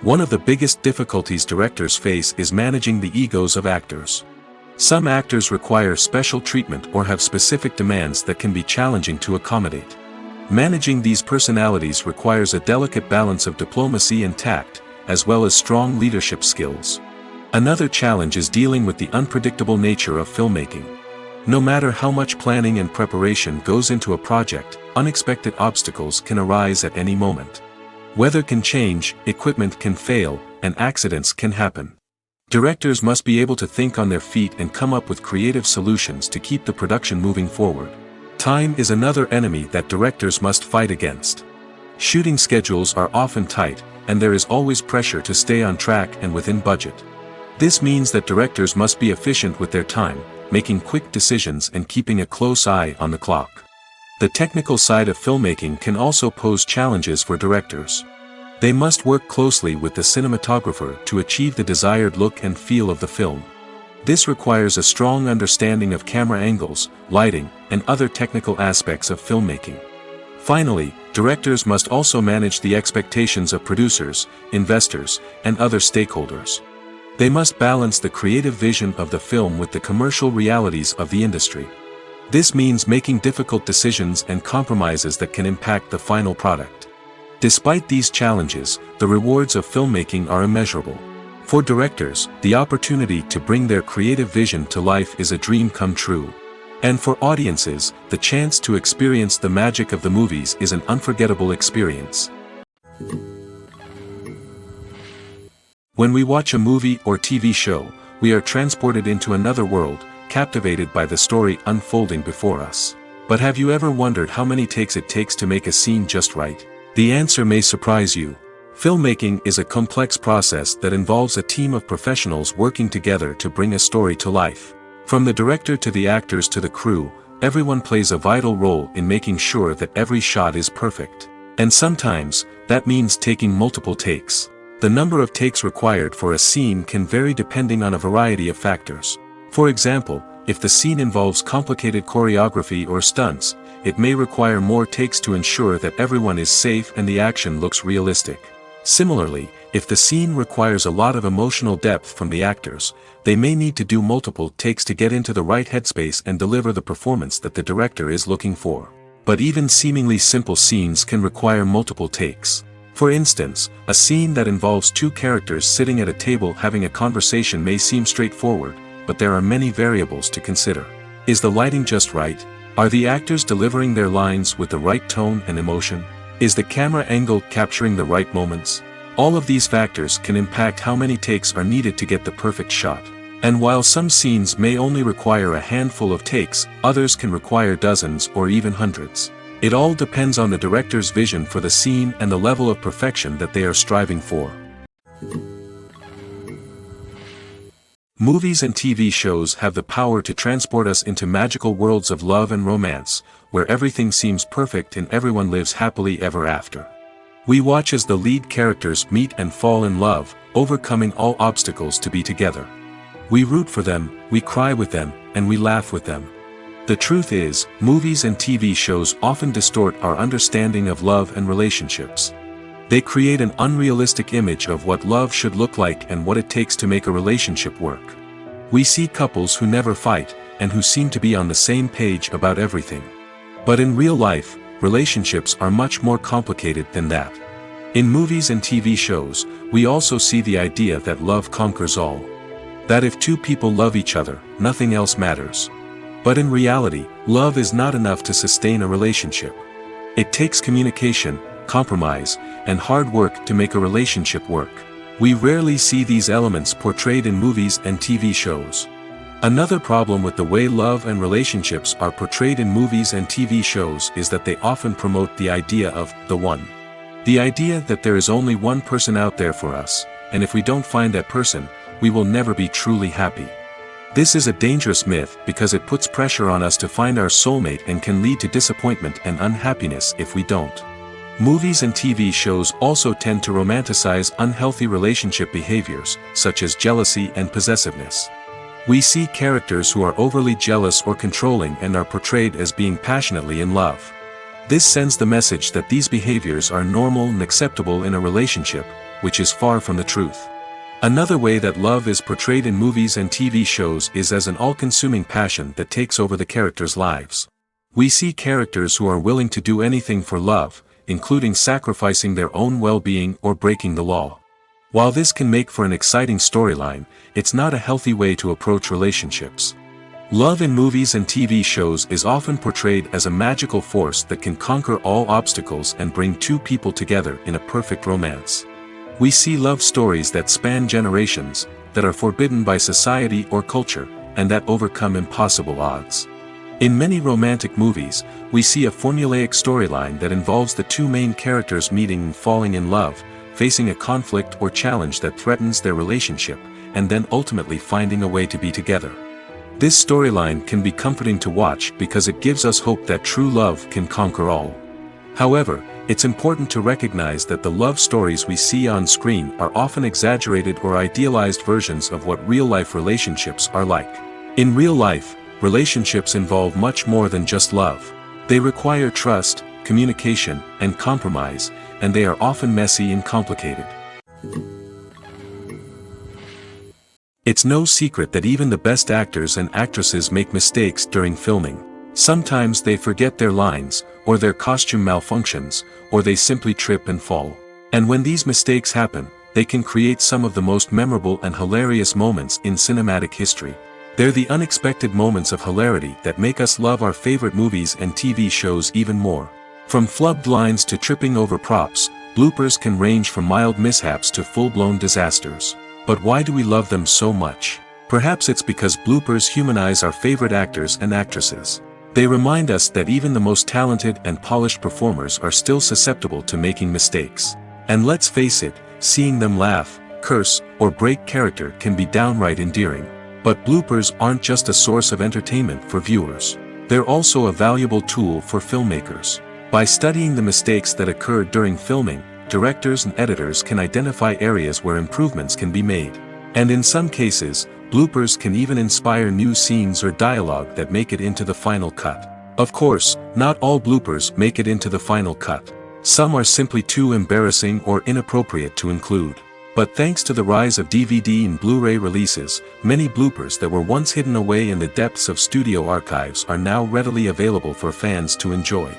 A: One of the biggest difficulties directors face is managing the egos of actors. Some actors require special treatment or have specific demands that can be challenging to accommodate. Managing these personalities requires a delicate balance of diplomacy and tact, as well as strong leadership skills. Another challenge is dealing with the unpredictable nature of filmmaking. No matter how much planning and preparation goes into a project, unexpected obstacles can arise at any moment. Weather can change, equipment can fail, and accidents can happen. Directors must be able to think on their feet and come up with creative solutions to keep the production moving forward. Time is another enemy that directors must fight against. Shooting schedules are often tight, and there is always pressure to stay on track and within budget. This means that directors must be efficient with their time, making quick decisions and keeping a close eye on the clock. The technical side of filmmaking can also pose challenges for directors. They must work closely with the cinematographer to achieve the desired look and feel of the film. This requires a strong understanding of camera angles, lighting, and other technical aspects of filmmaking. Finally, directors must also manage the expectations of producers, investors, and other stakeholders. They must balance the creative vision of the film with the commercial realities of the industry. This means making difficult decisions and compromises that can impact the final product. Despite these challenges, the rewards of filmmaking are immeasurable. For directors, the opportunity to bring their creative vision to life is a dream come true. And for audiences, the chance to experience the magic of the movies is an unforgettable experience. When we watch a movie or TV show, we are transported into another world, captivated by the story unfolding before us. But have you ever wondered how many takes it takes to make a scene just right? The answer may surprise you. Filmmaking is a complex process that involves a team of professionals working together to bring a story to life. From the director to the actors to the crew, everyone plays a vital role in making sure that every shot is perfect. And sometimes, that means taking multiple takes. The number of takes required for a scene can vary depending on a variety of factors. For example, if the scene involves complicated choreography or stunts, it may require more takes to ensure that everyone is safe and the action looks realistic. Similarly, if the scene requires a lot of emotional depth from the actors, they may need to do multiple takes to get into the right headspace and deliver the performance that the director is looking for. But even seemingly simple scenes can require multiple takes. For instance, a scene that involves two characters sitting at a table having a conversation may seem straightforward, but there are many variables to consider. Is the lighting just right? Are the actors delivering their lines with the right tone and emotion? Is the camera angle capturing the right moments? All of these factors can impact how many takes are needed to get the perfect shot. And while some scenes may only require a handful of takes, others can require dozens or even hundreds. It all depends on the director's vision for the scene and the level of perfection that they are striving for. Movies and TV shows have the power to transport us into magical worlds of love and romance, where everything seems perfect and everyone lives happily ever after. We watch as the lead characters meet and fall in love, overcoming all obstacles to be together. We root for them, we cry with them, and we laugh with them. The truth is, movies and TV shows often distort our understanding of love and relationships. They create an unrealistic image of what love should look like and what it takes to make a relationship work. We see couples who never fight, and who seem to be on the same page about everything. But in real life, relationships are much more complicated than that. In movies and TV shows, we also see the idea that love conquers all. That if two people love each other, nothing else matters. But in reality, love is not enough to sustain a relationship. It takes communication, compromise, and hard work to make a relationship work. We rarely see these elements portrayed in movies and TV shows. Another problem with the way love and relationships are portrayed in movies and TV shows is that they often promote the idea of the one. The idea that there is only one person out there for us, and if we don't find that person, we will never be truly happy. This is a dangerous myth because it puts pressure on us to find our soulmate and can lead to disappointment and unhappiness if we don't. Movies and TV shows also tend to romanticize unhealthy relationship behaviors, such as jealousy and possessiveness. We see characters who are overly jealous or controlling and are portrayed as being passionately in love. This sends the message that these behaviors are normal and acceptable in a relationship, which is far from the truth. Another way that love is portrayed in movies and TV shows is as an all-consuming passion that takes over the characters' lives. We see characters who are willing to do anything for love, including sacrificing their own well-being or breaking the law. While this can make for an exciting storyline, it's not a healthy way to approach relationships. Love in movies and TV shows is often portrayed as a magical force that can conquer all obstacles and bring two people together in a perfect romance. We see love stories that span generations, that are forbidden by society or culture, and that overcome impossible odds. In many romantic movies, we see a formulaic storyline that involves the two main characters meeting and falling in love, facing a conflict or challenge that threatens their relationship, and then ultimately finding a way to be together. This storyline can be comforting to watch because it gives us hope that true love can conquer all. However, it's important to recognize that the love stories we see on screen are often exaggerated or idealized versions of what real-life relationships are like. In real life, relationships involve much more than just love. They require trust, communication, and compromise, and they are often messy and complicated. It's no secret that even the best actors and actresses make mistakes during filming. Sometimes they forget their lines, or their costume malfunctions, or they simply trip and fall. And when these mistakes happen, they can create some of the most memorable and hilarious moments in cinematic history. They're the unexpected moments of hilarity that make us love our favorite movies and TV shows even more. From flubbed lines to tripping over props, bloopers can range from mild mishaps to full-blown disasters. But why do we love them so much? Perhaps it's because bloopers humanize our favorite actors and actresses. They remind us that even the most talented and polished performers are still susceptible to making mistakes. And let's face it, seeing them laugh, curse, or break character can be downright endearing. But bloopers aren't just a source of entertainment for viewers. They're also a valuable tool for filmmakers. By studying the mistakes that occurred during filming, directors and editors can identify areas where improvements can be made. And in some cases, bloopers can even inspire new scenes or dialogue that make it into the final cut. Of course, not all bloopers make it into the final cut. Some are simply too embarrassing or inappropriate to include. But thanks to the rise of DVD and Blu-ray releases, many bloopers that were once hidden away in the depths of studio archives are now readily available for fans to enjoy.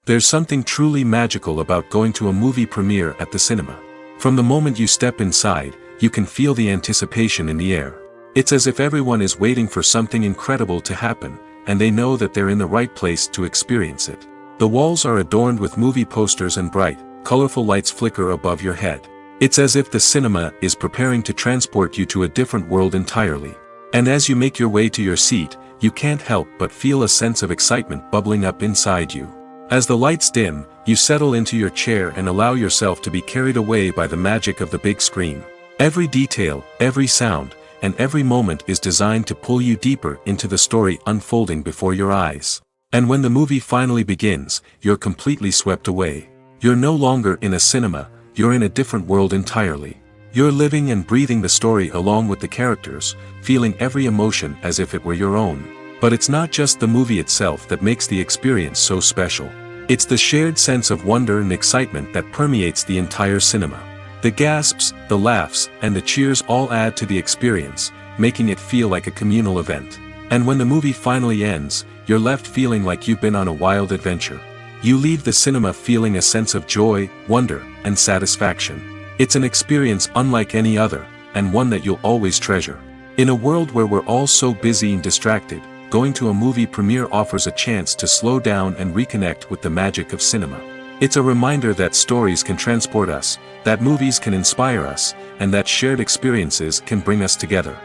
A: There's something truly magical about going to a movie premiere at the cinema. From the moment you step inside, you can feel the anticipation in the air. It's as if everyone is waiting for something incredible to happen, and they know that they're in the right place to experience it. The walls are adorned with movie posters and bright, colorful lights flicker above your head. It's as if the cinema is preparing to transport you to a different world entirely. And as you make your way to your seat, you can't help but feel a sense of excitement bubbling up inside you. As the lights dim, you settle into your chair and allow yourself to be carried away by the magic of the big screen. Every detail, every sound, and every moment is designed to pull you deeper into the story unfolding before your eyes. And when the movie finally begins, you're completely swept away. You're no longer in a cinema, you're in a different world entirely. You're living and breathing the story along with the characters, feeling every emotion as if it were your own. But it's not just the movie itself that makes the experience so special. It's the shared sense of wonder and excitement that permeates the entire cinema. The gasps, the laughs, and the cheers all add to the experience, making it feel like a communal event. And when the movie finally ends, you're left feeling like you've been on a wild adventure. You leave the cinema feeling a sense of joy, wonder, and satisfaction. It's an experience unlike any other, and one that you'll always treasure. In a world where we're all so busy and distracted, going to a movie premiere offers a chance to slow down and reconnect with the magic of cinema. It's a reminder that stories can transport us, that movies can inspire us, and that shared experiences can bring us together.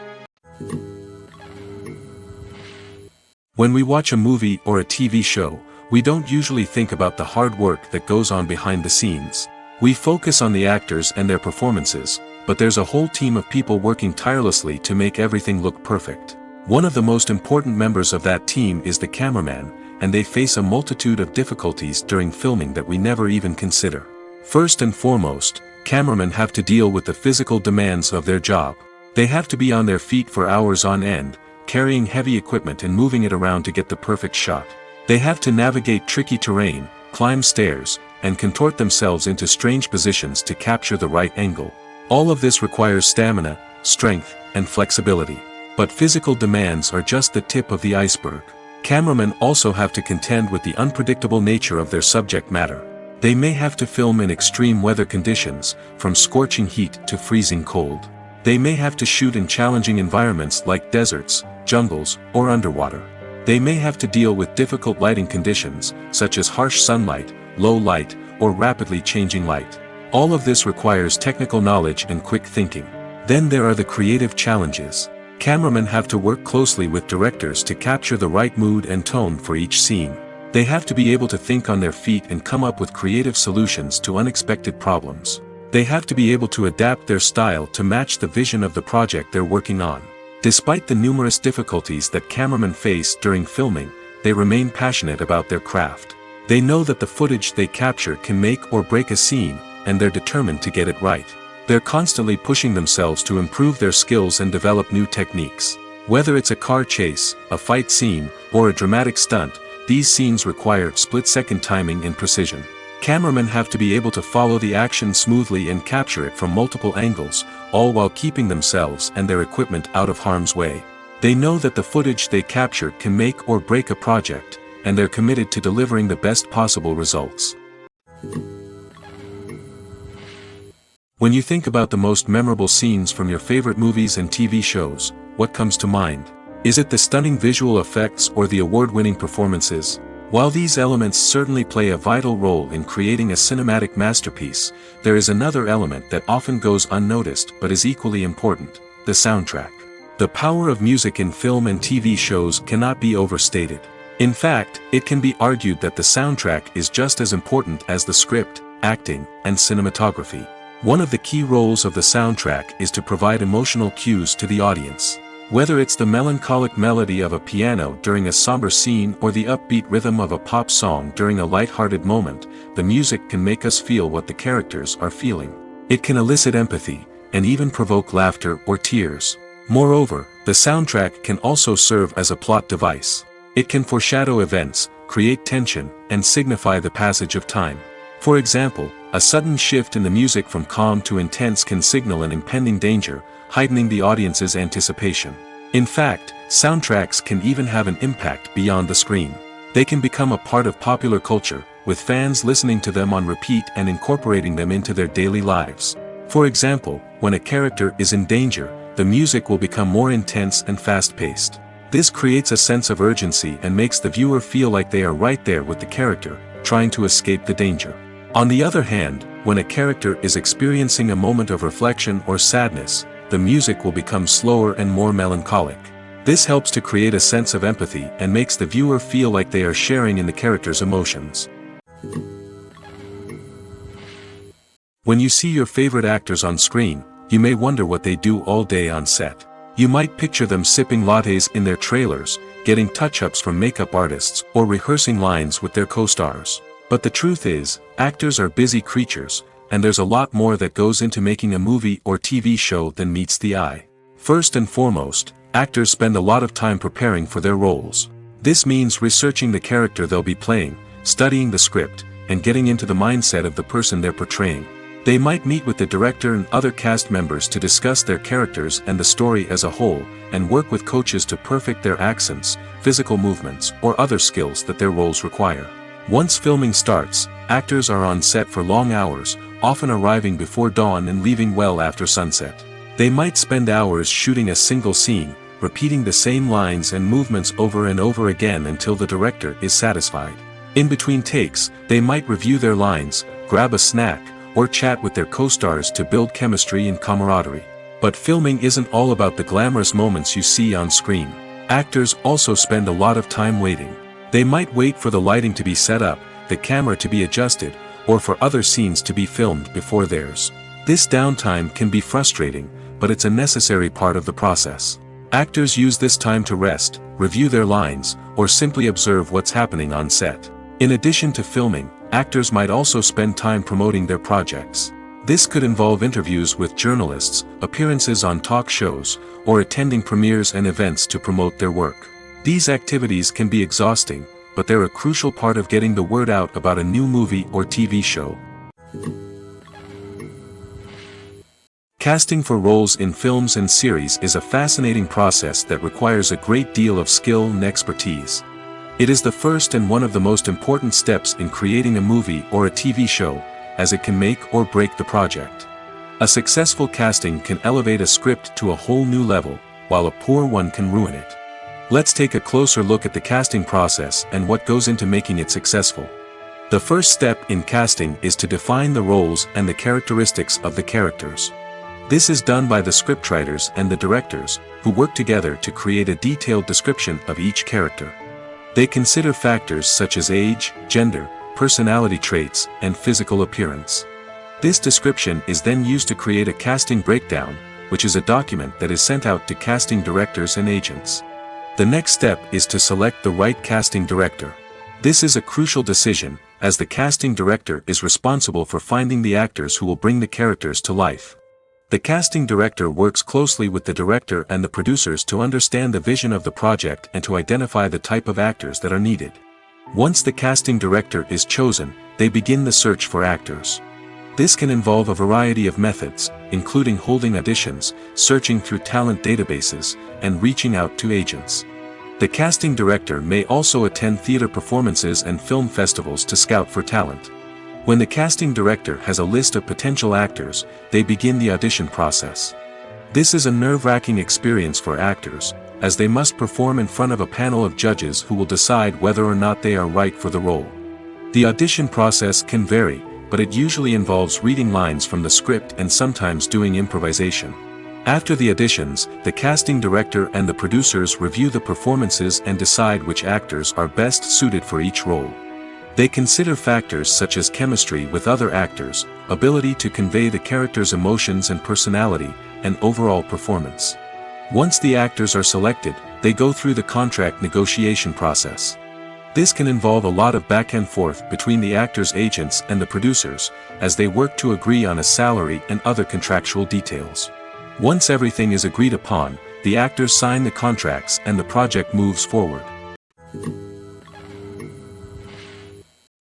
A: When we watch a movie or a TV show, we don't usually think about the hard work that goes on behind the scenes. We focus on the actors and their performances, but there's a whole team of people working tirelessly to make everything look perfect. One of the most important members of that team is the cameraman, and they face a multitude of difficulties during filming that we never even consider. First and foremost, cameramen have to deal with the physical demands of their job. They have to be on their feet for hours on end, carrying heavy equipment and moving it around to get the perfect shot. They have to navigate tricky terrain, climb stairs, and contort themselves into strange positions to capture the right angle. All of this requires stamina, strength, and flexibility. But physical demands are just the tip of the iceberg. Cameramen also have to contend with the unpredictable nature of their subject matter. They may have to film in extreme weather conditions, from scorching heat to freezing cold. They may have to shoot in challenging environments like deserts, jungles, or underwater. They may have to deal with difficult lighting conditions, such as harsh sunlight, low light, or rapidly changing light. All of this requires technical knowledge and quick thinking. Then there are the creative challenges. Cameramen have to work closely with directors to capture the right mood and tone for each scene. They have to be able to think on their feet and come up with creative solutions to unexpected problems. They have to be able to adapt their style to match the vision of the project they're working on. Despite the numerous difficulties that cameramen face during filming, they remain passionate about their craft. They know that the footage they capture can make or break a scene, and they're determined to get it right. They're constantly pushing themselves to improve their skills and develop new techniques. Whether it's a car chase, a fight scene, or a dramatic stunt, these scenes require split-second timing and precision. Cameramen have to be able to follow the action smoothly and capture it from multiple angles, all while keeping themselves and their equipment out of harm's way. They know that the footage they capture can make or break a project, and they're committed to delivering the best possible results. When you think about the most memorable scenes from your favorite movies and TV shows, what comes to mind? Is it the stunning visual effects or the award-winning performances? While these elements certainly play a vital role in creating a cinematic masterpiece, there is another element that often goes unnoticed but is equally important: the soundtrack. The power of music in film and TV shows cannot be overstated. In fact, it can be argued that the soundtrack is just as important as the script, acting, and cinematography. One of the key roles of the soundtrack is to provide emotional cues to the audience. Whether it's the melancholic melody of a piano during a somber scene or the upbeat rhythm of a pop song during a light-hearted moment, the music can make us feel what the characters are feeling. It can elicit empathy, and even provoke laughter or tears. Moreover, the soundtrack can also serve as a plot device. It can foreshadow events, create tension, and signify the passage of time. For example, a sudden shift in the music from calm to intense can signal an impending danger, heightening the audience's anticipation. In fact, soundtracks can even have an impact beyond the screen. They can become a part of popular culture, with fans listening to them on repeat and incorporating them into their daily lives. For example, when a character is in danger, the music will become more intense and fast-paced. This creates a sense of urgency and makes the viewer feel like they are right there with the character, trying to escape the danger. On the other hand, when a character is experiencing a moment of reflection or sadness, the music will become slower and more melancholic. This helps to create a sense of empathy and makes the viewer feel like they are sharing in the character's emotions. When you see your favorite actors on screen, you may wonder what they do all day on set. You might picture them sipping lattes in their trailers, getting touch-ups from makeup artists, or rehearsing lines with their co-stars. But the truth is, actors are busy creatures, and there's a lot more that goes into making a movie or TV show than meets the eye. First and foremost, actors spend a lot of time preparing for their roles. This means researching the character they'll be playing, studying the script, and getting into the mindset of the person they're portraying. They might meet with the director and other cast members to discuss their characters and the story as a whole, and work with coaches to perfect their accents, physical movements, or other skills that their roles require. Once filming starts, actors are on set for long hours, often arriving before dawn and leaving well after sunset. They might spend hours shooting a single scene, repeating the same lines and movements over and over again until the director is satisfied. In between takes, they might review their lines, grab a snack, or chat with their co-stars to build chemistry and camaraderie. But filming isn't all about the glamorous moments you see on screen. Actors also spend a lot of time waiting. They might wait for the lighting to be set up, the camera to be adjusted, or for other scenes to be filmed before theirs. This downtime can be frustrating, but it's a necessary part of the process. Actors use this time to rest, review their lines, or simply observe what's happening on set. In addition to filming, actors might also spend time promoting their projects. This could involve interviews with journalists, appearances on talk shows, or attending premieres and events to promote their work. These activities can be exhausting, but they're a crucial part of getting the word out about a new movie or TV show. Casting for roles in films and series is a fascinating process that requires a great deal of skill and expertise. It is the first and one of the most important steps in creating a movie or a TV show, as it can make or break the project. A successful casting can elevate a script to a whole new level, while a poor one can ruin it. Let's take a closer look at the casting process and what goes into making it successful. The first step in casting is to define the roles and the characteristics of the characters. This is done by the scriptwriters and the directors, who work together to create a detailed description of each character. They consider factors such as age, gender, personality traits, and physical appearance. This description is then used to create a casting breakdown, which is a document that is sent out to casting directors and agents. The next step is to select the right casting director. This is a crucial decision, as the casting director is responsible for finding the actors who will bring the characters to life. The casting director works closely with the director and the producers to understand the vision of the project and to identify the type of actors that are needed. Once the casting director is chosen, they begin the search for actors. This can involve a variety of methods, including holding auditions, searching through talent databases, and reaching out to agents. The casting director may also attend theater performances and film festivals to scout for talent. When the casting director has a list of potential actors, they begin the audition process. This is a nerve-wracking experience for actors, as they must perform in front of a panel of judges who will decide whether or not they are right for the role. The audition process can vary, but it usually involves reading lines from the script and sometimes doing improvisation. After the auditions, the casting director and the producers review the performances and decide which actors are best suited for each role. They consider factors such as chemistry with other actors, ability to convey the character's emotions and personality, and overall performance. Once the actors are selected, they go through the contract negotiation process. This can involve a lot of back and forth between the actors' agents and the producers, as they work to agree on a salary and other contractual details. Once everything is agreed upon, the actors sign the contracts and the project moves forward.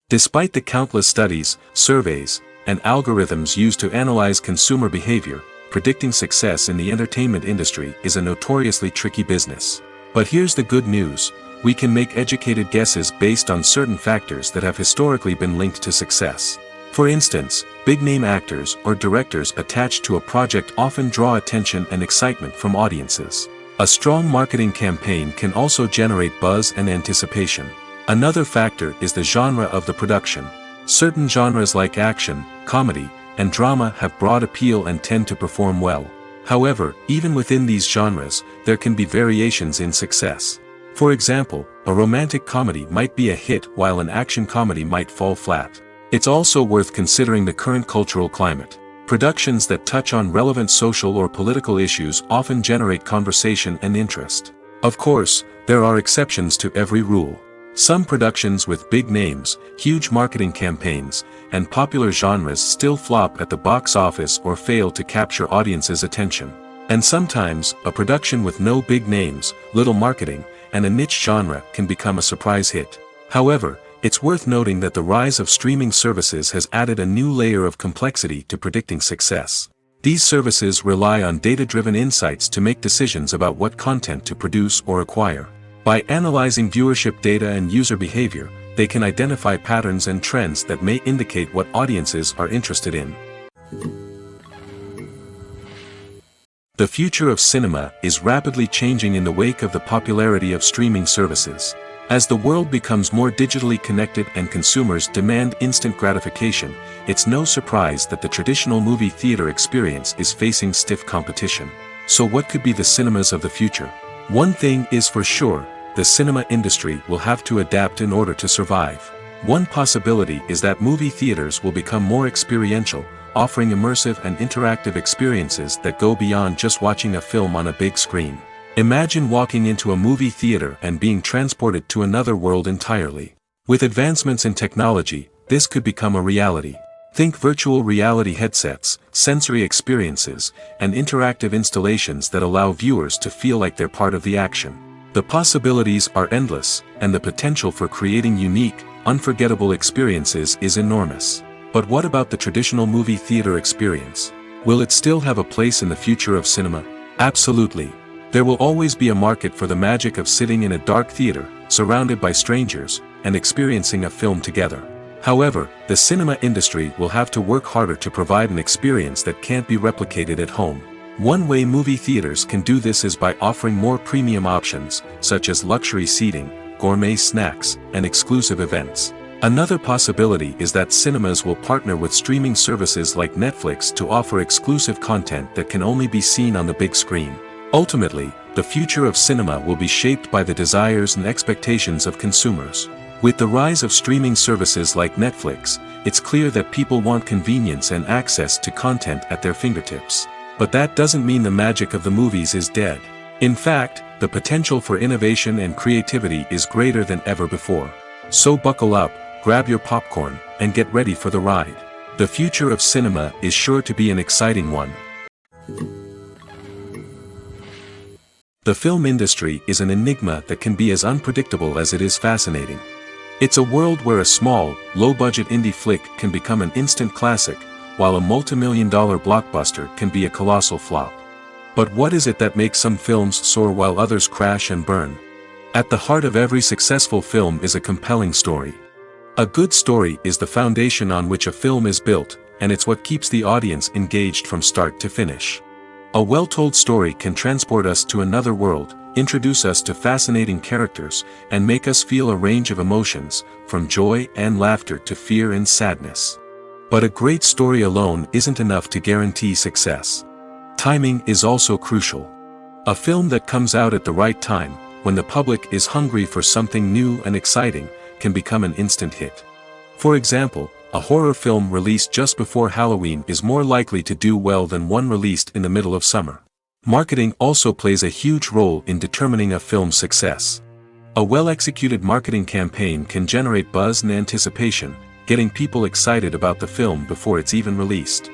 A: Despite the countless studies, surveys, and algorithms used to analyze consumer behavior, predicting success in the entertainment industry is a notoriously tricky business. But here's the good news: we can make educated guesses based on certain factors that have historically been linked to success. For instance, big-name actors or directors attached to a project often draw attention and excitement from audiences. A strong marketing campaign can also generate buzz and anticipation. Another factor is the genre of the production. Certain genres like action, comedy, and drama have broad appeal and tend to perform well. However, even within these genres, there can be variations in success. For example, a romantic comedy might be a hit while an action comedy might fall flat. It's also worth considering the current cultural climate. Productions that touch on relevant social or political issues often generate conversation and interest. Of course, there are exceptions to every rule. Some productions with big names, huge marketing campaigns, and popular genres still flop at the box office or fail to capture audiences' attention. And sometimes, a production with no big names, little marketing, and a niche genre can become a surprise hit. However, it's worth noting that the rise of streaming services has added a new layer of complexity to predicting success. These services rely on data-driven insights to make decisions about what content to produce or acquire. By analyzing viewership data and user behavior, they can identify patterns and trends that may indicate what audiences are interested in. The future of cinema is rapidly changing in the wake of the popularity of streaming services. As the world becomes more digitally connected and consumers demand instant gratification, it's no surprise that the traditional movie theater experience is facing stiff competition. So what could be the cinemas of the future? One thing is for sure: the cinema industry will have to adapt in order to survive. One possibility is that movie theaters will become more experiential, offering immersive and interactive experiences that go beyond just watching a film on a big screen. Imagine walking into a movie theater and being transported to another world entirely. With advancements in technology, this could become a reality. Think virtual reality headsets, sensory experiences, and interactive installations that allow viewers to feel like they're part of the action. The possibilities are endless, and the potential for creating unique, unforgettable experiences is enormous. But what about the traditional movie theater experience? Will it still have a place in the future of cinema? Absolutely. There will always be a market for the magic of sitting in a dark theater, surrounded by strangers, and experiencing a film together. However, the cinema industry will have to work harder to provide an experience that can't be replicated at home. One way movie theaters can do this is by offering more premium options, such as luxury seating, gourmet snacks, and exclusive events. Another possibility is that cinemas will partner with streaming services like Netflix to offer exclusive content that can only be seen on the big screen. Ultimately, the future of cinema will be shaped by the desires and expectations of consumers. With the rise of streaming services like Netflix, it's clear that people want convenience and access to content at their fingertips. But that doesn't mean the magic of the movies is dead. In fact, the potential for innovation and creativity is greater than ever before. So buckle up, grab your popcorn, and get ready for the ride. The future of cinema is sure to be an exciting one. The film industry is an enigma that can be as unpredictable as it is fascinating. It's a world where a small, low-budget indie flick can become an instant classic, while a multi-million-dollar blockbuster can be a colossal flop. But what is it that makes some films soar while others crash and burn? At the heart of every successful film is a compelling story. A good story is the foundation on which a film is built, and it's what keeps the audience engaged from start to finish. A well-told story can transport us to another world, introduce us to fascinating characters, and make us feel a range of emotions, from joy and laughter to fear and sadness. But a great story alone isn't enough to guarantee success. Timing is also crucial. A film that comes out at the right time, when the public is hungry for something new and exciting, can become an instant hit. For example, a horror film released just before Halloween is more likely to do well than one released in the middle of summer. Marketing also plays a huge role in determining a film's success. A well-executed marketing campaign can generate buzz and anticipation, getting people excited about the film before it's even released.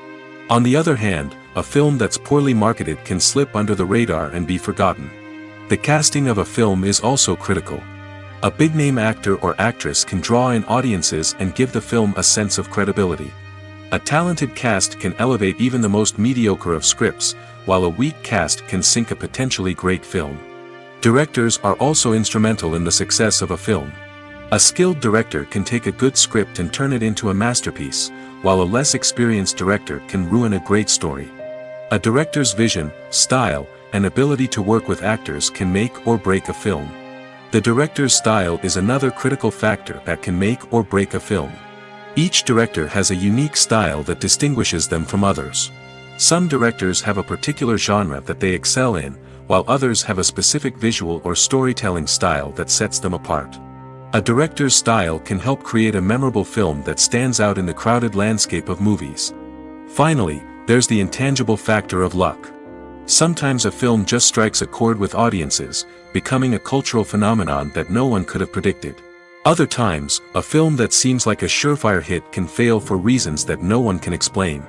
A: On the other hand, a film that's poorly marketed can slip under the radar and be forgotten. The casting of a film is also critical. A big-name actor or actress can draw in audiences and give the film a sense of credibility. A talented cast can elevate even the most mediocre of scripts, while a weak cast can sink a potentially great film. Directors are also instrumental in the success of a film. A skilled director can take a good script and turn it into a masterpiece, while a less experienced director can ruin a great story. A director's vision, style, and ability to work with actors can make or break a film. The director's style is another critical factor that can make or break a film. Each director has a unique style that distinguishes them from others. Some directors have a particular genre that they excel in, while others have a specific visual or storytelling style that sets them apart. A director's style can help create a memorable film that stands out in the crowded landscape of movies. Finally, there's the intangible factor of luck. Sometimes a film just strikes a chord with audiences, becoming a cultural phenomenon that no one could have predicted. Other times, a film that seems like a surefire hit can fail for reasons that no one can explain.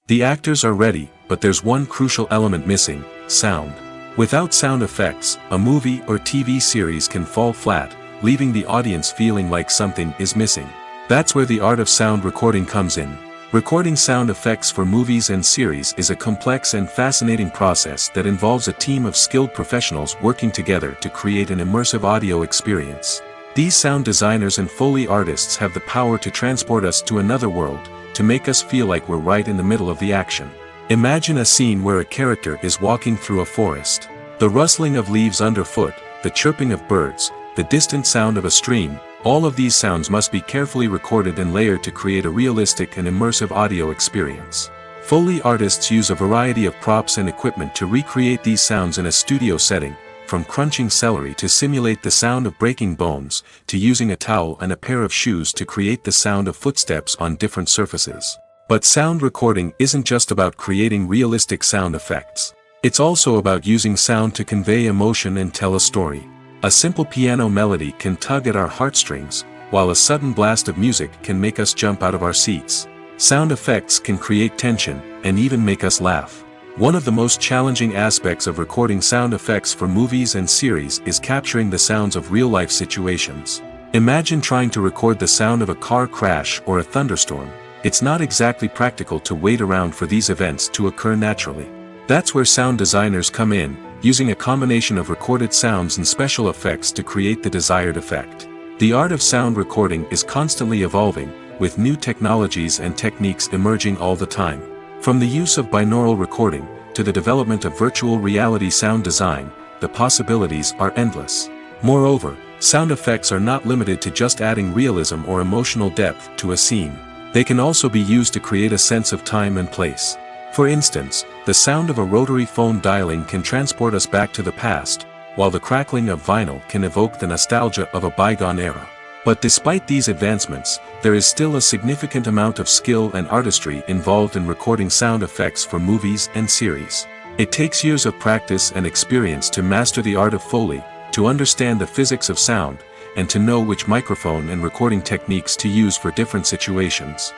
A: The actors are ready, but there's one crucial element missing: sound. Without sound effects, a movie or TV series can fall flat, leaving the audience feeling like something is missing. That's where the art of sound recording comes in. Recording sound effects for movies and series is a complex and fascinating process that involves a team of skilled professionals working together to create an immersive audio experience. These sound designers and Foley artists have the power to transport us to another world, to make us feel like we're right in the middle of the action. Imagine a scene where a character is walking through a forest. The rustling of leaves underfoot, the chirping of birds, the distant sound of a stream, all of these sounds must be carefully recorded and layered to create a realistic and immersive audio experience. Foley artists use a variety of props and equipment to recreate these sounds in a studio setting, from crunching celery to simulate the sound of breaking bones, to using a towel and a pair of shoes to create the sound of footsteps on different surfaces. But sound recording isn't just about creating realistic sound effects. It's also about using sound to convey emotion and tell a story. A simple piano melody can tug at our heartstrings, while a sudden blast of music can make us jump out of our seats. Sound effects can create tension, and even make us laugh. One of the most challenging aspects of recording sound effects for movies and series is capturing the sounds of real-life situations. Imagine trying to record the sound of a car crash or a thunderstorm. It's not exactly practical to wait around for these events to occur naturally. That's where sound designers come in, using a combination of recorded sounds and special effects to create the desired effect. The art of sound recording is constantly evolving, with new technologies and techniques emerging all the time. From the use of binaural recording, to the development of virtual reality sound design, the possibilities are endless. Moreover, sound effects are not limited to just adding realism or emotional depth to a scene. They can also be used to create a sense of time and place. For instance, the sound of a rotary phone dialing can transport us back to the past, while the crackling of vinyl can evoke the nostalgia of a bygone era. But despite these advancements, there is still a significant amount of skill and artistry involved in recording sound effects for movies and series. It takes years of practice and experience to master the art of Foley, to understand the physics of sound, and to know which microphone and recording techniques to use for different situations.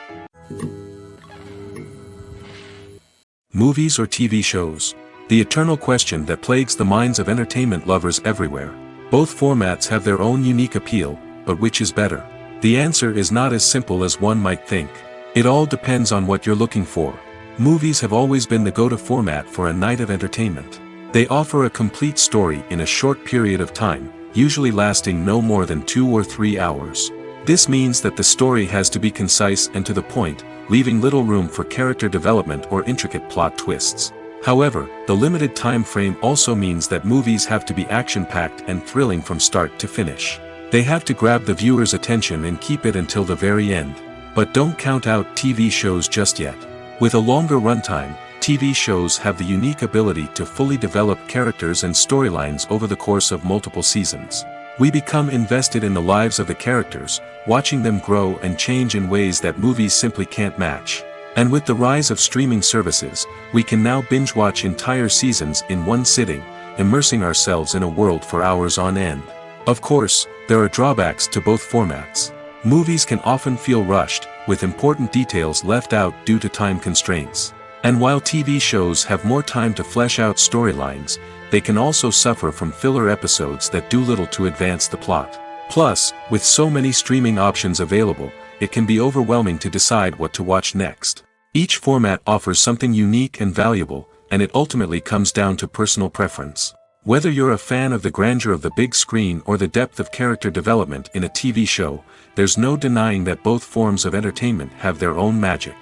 A: Movies or TV shows? The eternal question that plagues the minds of entertainment lovers everywhere. Both formats have their own unique appeal, but which is better? The answer is not as simple as one might think. It all depends on what you're looking for. Movies have always been the go-to format for a night of entertainment. They offer a complete story in a short period of time, usually lasting no more than 2 or 3 hours. This means that the story has to be concise and to the point, leaving little room for character development or intricate plot twists. However, the limited time frame also means that movies have to be action-packed and thrilling from start to finish. They have to grab the viewer's attention and keep it until the very end. But don't count out TV shows just yet. With a longer runtime, TV shows have the unique ability to fully develop characters and storylines over the course of multiple seasons. We become invested in the lives of the characters, watching them grow and change in ways that movies simply can't match. And with the rise of streaming services, we can now binge-watch entire seasons in one sitting, immersing ourselves in a world for hours on end. Of course, there are drawbacks to both formats. Movies can often feel rushed, with important details left out due to time constraints. And while TV shows have more time to flesh out storylines, they can also suffer from filler episodes that do little to advance the plot. Plus, with so many streaming options available, it can be overwhelming to decide what to watch next. Each format offers something unique and valuable, and it ultimately comes down to personal preference. Whether you're a fan of the grandeur of the big screen or the depth of character development in a TV show, there's no denying that both forms of entertainment have their own magic.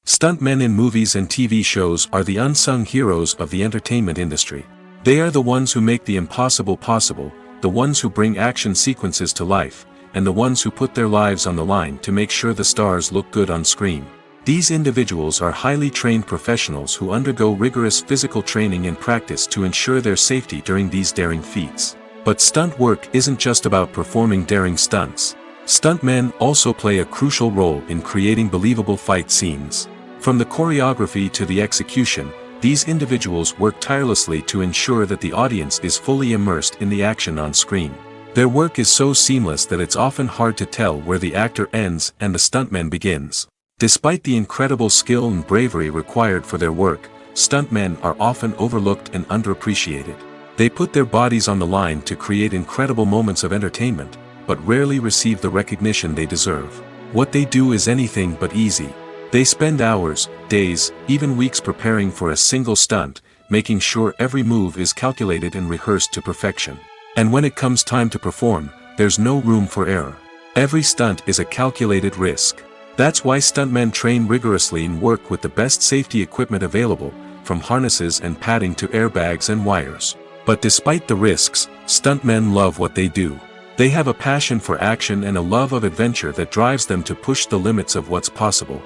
A: Stuntmen in movies and TV shows are the unsung heroes of the entertainment industry. They are the ones who make the impossible possible, the ones who bring action sequences to life, and the ones who put their lives on the line to make sure the stars look good on screen. These individuals are highly trained professionals who undergo rigorous physical training and practice to ensure their safety during these daring feats. But stunt work isn't just about performing daring stunts. Stuntmen also play a crucial role in creating believable fight scenes. From the choreography to the execution, these individuals work tirelessly to ensure that the audience is fully immersed in the action on screen. Their work is so seamless that it's often hard to tell where the actor ends and the stuntman begins. Despite the incredible skill and bravery required for their work, stuntmen are often overlooked and underappreciated. They put their bodies on the line to create incredible moments of entertainment, but rarely receive the recognition they deserve. What they do is anything but easy. They spend hours, days, even weeks preparing for a single stunt, making sure every move is calculated and rehearsed to perfection. And when it comes time to perform, there's no room for error. Every stunt is a calculated risk. That's why stuntmen train rigorously and work with the best safety equipment available, from harnesses and padding to airbags and wires. But despite the risks, stuntmen love what they do. They have a passion for action and a love of adventure that drives them to push the limits of what's possible.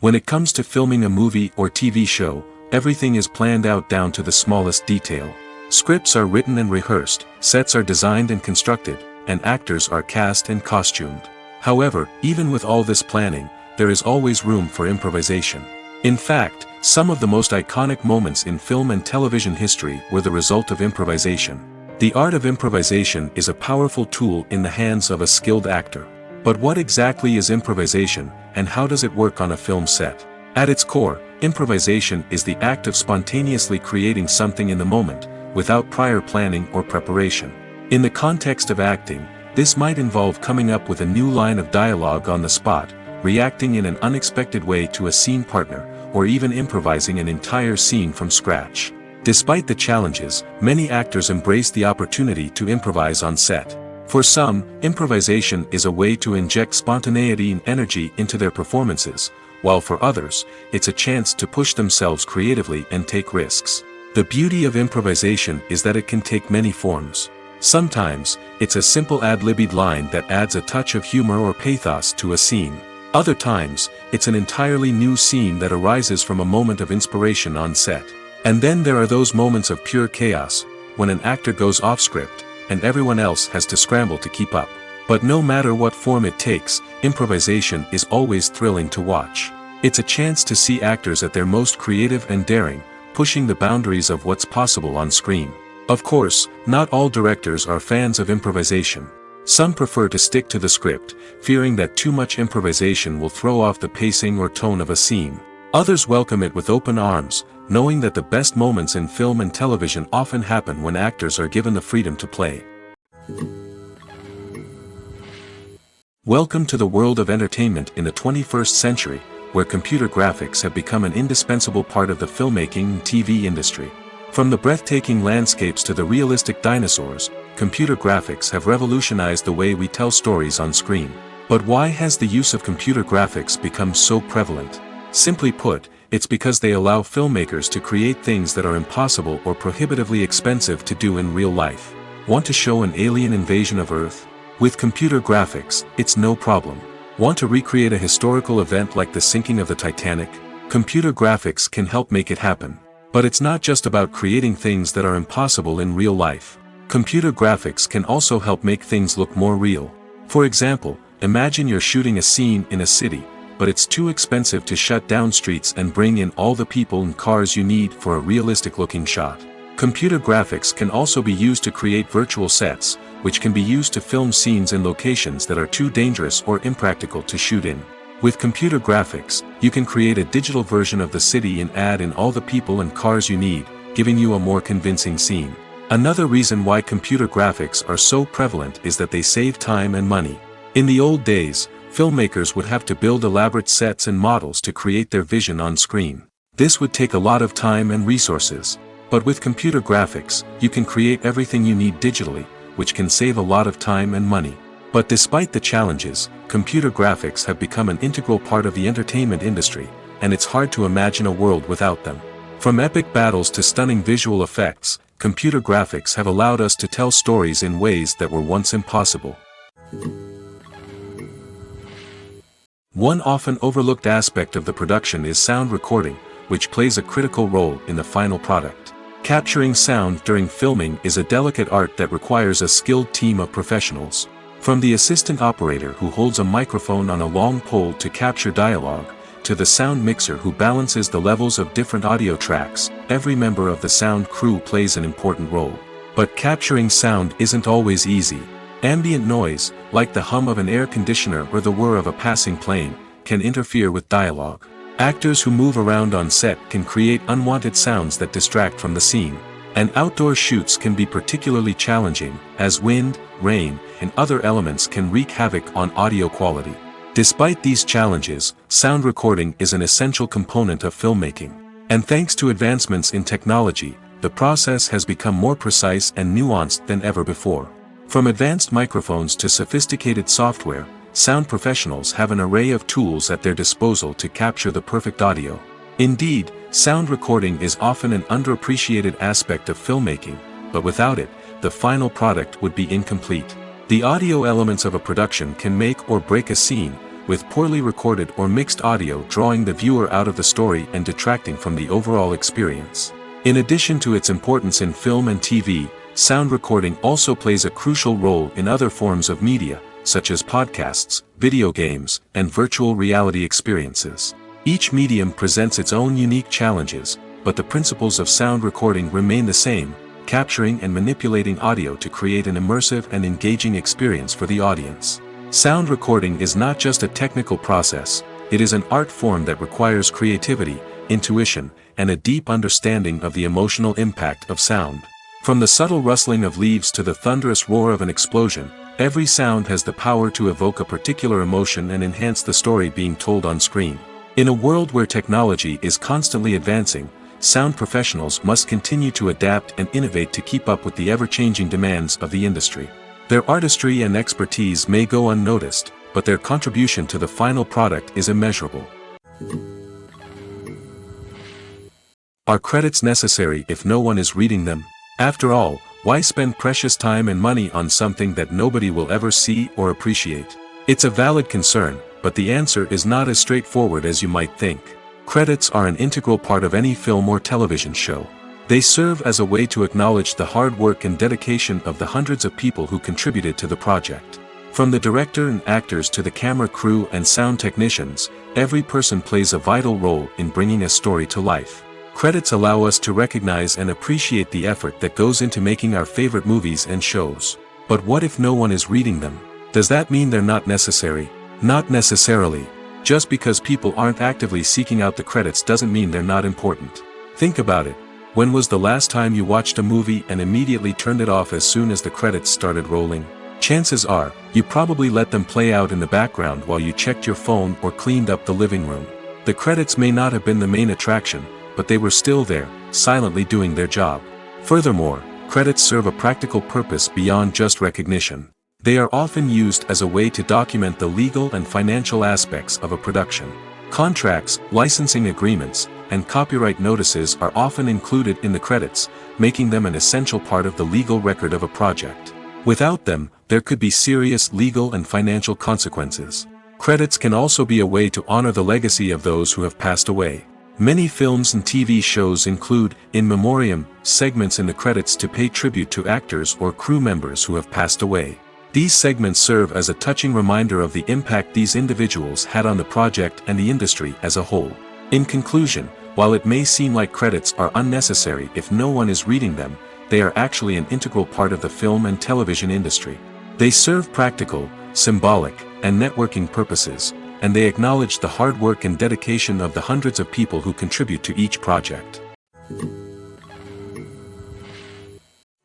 A: When it comes to filming a movie or TV show, everything is planned out down to the smallest detail. Scripts are written and rehearsed, sets are designed and constructed, and actors are cast and costumed. However, even with all this planning, there is always room for improvisation. In fact, some of the most iconic moments in film and television history were the result of improvisation. The art of improvisation is a powerful tool in the hands of a skilled actor. But what exactly is improvisation, and how does it work on a film set? At its core, improvisation is the act of spontaneously creating something in the moment, without prior planning or preparation. In the context of acting, this might involve coming up with a new line of dialogue on the spot, reacting in an unexpected way to a scene partner, or even improvising an entire scene from scratch. Despite the challenges, many actors embrace the opportunity to improvise on set. For some, improvisation is a way to inject spontaneity and energy into their performances, while for others, it's a chance to push themselves creatively and take risks. The beauty of improvisation is that it can take many forms. Sometimes, it's a simple ad-libbed line that adds a touch of humor or pathos to a scene. Other times, it's an entirely new scene that arises from a moment of inspiration on set. And then there are those moments of pure chaos, when an actor goes off script, and everyone else has to scramble to keep up. But no matter what form it takes, improvisation is always thrilling to watch. It's a chance to see actors at their most creative and daring, pushing the boundaries of what's possible on screen. Of course, not all directors are fans of improvisation. Some prefer to stick to the script, fearing that too much improvisation will throw off the pacing or tone of a scene. Others welcome it with open arms, knowing that the best moments in film and television often happen when actors are given the freedom to play. Welcome to the world of entertainment in the 21st century, where computer graphics have become an indispensable part of the filmmaking and TV industry. From the breathtaking landscapes to the realistic dinosaurs, computer graphics have revolutionized the way we tell stories on screen. But why has the use of computer graphics become so prevalent? Simply put, it's because they allow filmmakers to create things that are impossible or prohibitively expensive to do in real life. Want to show an alien invasion of Earth? With computer graphics, it's no problem. Want to recreate a historical event like the sinking of the Titanic? Computer graphics can help make it happen. But it's not just about creating things that are impossible in real life. Computer graphics can also help make things look more real. For example, imagine you're shooting a scene in a city, but it's too expensive to shut down streets and bring in all the people and cars you need for a realistic-looking shot. Computer graphics can also be used to create virtual sets, which can be used to film scenes in locations that are too dangerous or impractical to shoot in. With computer graphics, you can create a digital version of the city and add in all the people and cars you need, giving you a more convincing scene. Another reason why computer graphics are so prevalent is that they save time and money. In the old days, filmmakers would have to build elaborate sets and models to create their vision on screen. This would take a lot of time and resources. But with computer graphics, you can create everything you need digitally, which can save a lot of time and money. But despite the challenges, computer graphics have become an integral part of the entertainment industry, and it's hard to imagine a world without them. From epic battles to stunning visual effects, computer graphics have allowed us to tell stories in ways that were once impossible. One often overlooked aspect of the production is sound recording, which plays a critical role in the final product. Capturing sound during filming is a delicate art that requires a skilled team of professionals. From the assistant operator who holds a microphone on a long pole to capture dialogue, to the sound mixer who balances the levels of different audio tracks, every member of the sound crew plays an important role. But capturing sound isn't always easy. Ambient noise, like the hum of an air conditioner or the whir of a passing plane, can interfere with dialogue. Actors who move around on set can create unwanted sounds that distract from the scene. And outdoor shoots can be particularly challenging, as wind, rain, and other elements can wreak havoc on audio quality. Despite these challenges, sound recording is an essential component of filmmaking. And thanks to advancements in technology, the process has become more precise and nuanced than ever before. From advanced microphones to sophisticated software, sound professionals have an array of tools at their disposal to capture the perfect audio. Indeed, sound recording is often an underappreciated aspect of filmmaking, but without it, the final product would be incomplete. The audio elements of a production can make or break a scene, with poorly recorded or mixed audio drawing the viewer out of the story and detracting from the overall experience. In addition to its importance in film and TV, sound recording also plays a crucial role in other forms of media, such as podcasts, video games, and virtual reality experiences. Each medium presents its own unique challenges, but the principles of sound recording remain the same, capturing and manipulating audio to create an immersive and engaging experience for the audience. Sound recording is not just a technical process, it is an art form that requires creativity, intuition, and a deep understanding of the emotional impact of sound. From the subtle rustling of leaves to the thunderous roar of an explosion, every sound has the power to evoke a particular emotion and enhance the story being told on screen. In a world where technology is constantly advancing, sound professionals must continue to adapt and innovate to keep up with the ever-changing demands of the industry. Their artistry and expertise may go unnoticed, but their contribution to the final product is immeasurable. Are credits necessary if no one is reading them? After all, why spend precious time and money on something that nobody will ever see or appreciate? It's a valid concern, but the answer is not as straightforward as you might think. Credits are an integral part of any film or television show. They serve as a way to acknowledge the hard work and dedication of the hundreds of people who contributed to the project. From the director and actors to the camera crew and sound technicians, every person plays a vital role in bringing a story to life. Credits allow us to recognize and appreciate the effort that goes into making our favorite movies and shows. But what if no one is reading them? Does that mean they're not necessary? Not necessarily. Just because people aren't actively seeking out the credits doesn't mean they're not important. Think about it. When was the last time you watched a movie and immediately turned it off as soon as the credits started rolling? Chances are, you probably let them play out in the background while you checked your phone or cleaned up the living room. The credits may not have been the main attraction, but they were still there, silently doing their job. Furthermore, credits serve a practical purpose beyond just recognition. They are often used as a way to document the legal and financial aspects of a production. Contracts, licensing agreements, and copyright notices are often included in the credits, making them an essential part of the legal record of a project. Without them, there could be serious legal and financial consequences. Credits can also be a way to honor the legacy of those who have passed away. Many films and TV shows include, in memoriam, segments in the credits to pay tribute to actors or crew members who have passed away. These segments serve as a touching reminder of the impact these individuals had on the project and the industry as a whole. In conclusion, while it may seem like credits are unnecessary if no one is reading them, they are actually an integral part of the film and television industry. They serve practical, symbolic, and networking purposes, and they acknowledge the hard work and dedication of the hundreds of people who contribute to each project.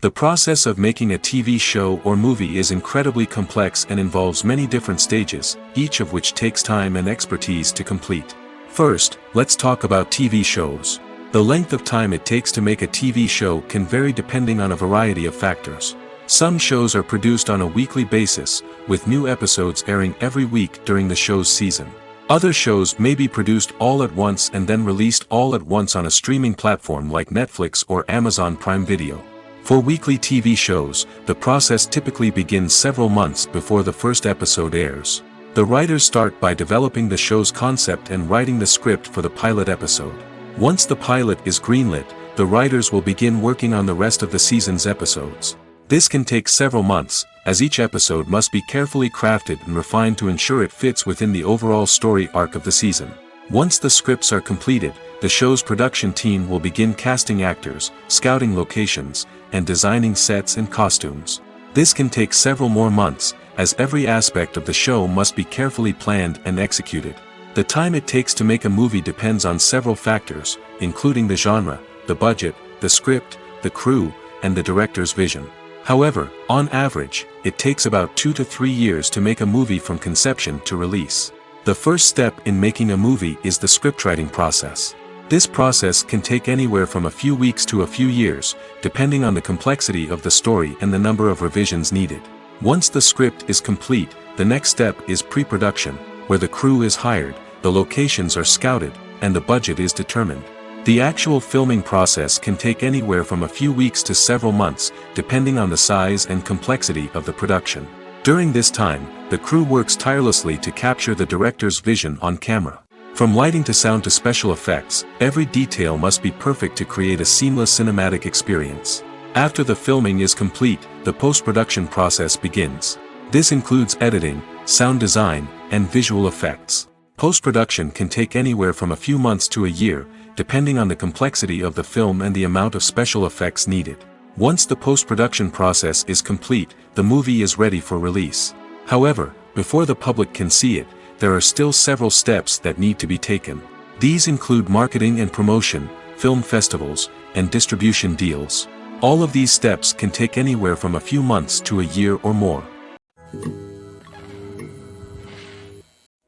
A: The process of making a TV show or movie is incredibly complex and involves many different stages, each of which takes time and expertise to complete. First, let's talk about TV shows. The length of time it takes to make a TV show can vary depending on a variety of factors. Some shows are produced on a weekly basis, with new episodes airing every week during the show's season. Other shows may be produced all at once and then released all at once on a streaming platform like Netflix or Amazon Prime Video. For weekly TV shows, the process typically begins several months before the first episode airs. The writers start by developing the show's concept and writing the script for the pilot episode. Once the pilot is greenlit, the writers will begin working on the rest of the season's episodes. This can take several months, as each episode must be carefully crafted and refined to ensure it fits within the overall story arc of the season. Once the scripts are completed, the show's production team will begin casting actors, scouting locations, and designing sets and costumes. This can take several more months, as every aspect of the show must be carefully planned and executed. The time it takes to make a movie depends on several factors, including the genre, the budget, the script, the crew, and the director's vision. However, on average, it takes about 2 to 3 years to make a movie from conception to release. The first step in making a movie is the scriptwriting process. This process can take anywhere from a few weeks to a few years, depending on the complexity of the story and the number of revisions needed. Once the script is complete, the next step is pre-production, where the crew is hired, the locations are scouted, and the budget is determined. The actual filming process can take anywhere from a few weeks to several months, depending on the size and complexity of the production. During this time, the crew works tirelessly to capture the director's vision on camera. From lighting to sound to special effects, every detail must be perfect to create a seamless cinematic experience. After the filming is complete, the post-production process begins. This includes editing, sound design, and visual effects. Post-production can take anywhere from a few months to a year, depending on the complexity of the film and the amount of special effects needed. Once the post-production process is complete, the movie is ready for release. However, before the public can see it, there are still several steps that need to be taken. These include marketing and promotion, film festivals, and distribution deals. All of these steps can take anywhere from a few months to a year or more.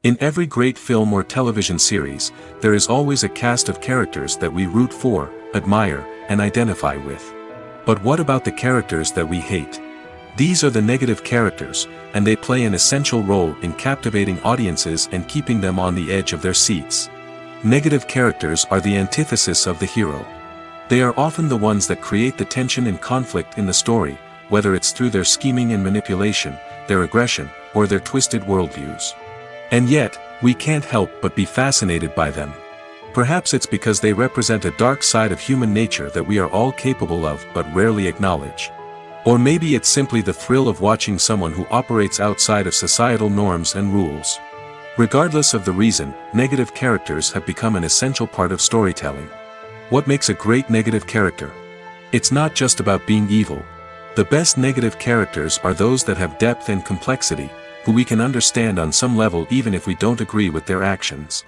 A: In every great film or television series, there is always a cast of characters that we root for, admire, and identify with. But what about the characters that we hate? These are the negative characters, and they play an essential role in captivating audiences and keeping them on the edge of their seats. Negative characters are the antithesis of the hero. They are often the ones that create the tension and conflict in the story, whether it's through their scheming and manipulation, their aggression, or their twisted worldviews. And yet, we can't help but be fascinated by them. Perhaps it's because they represent a dark side of human nature that we are all capable of but rarely acknowledge. Or maybe it's simply the thrill of watching someone who operates outside of societal norms and rules. Regardless of the reason, negative characters have become an essential part of storytelling. What makes a great negative character? It's not just about being evil. The best negative characters are those that have depth and complexity, who we can understand on some level even if we don't agree with their actions.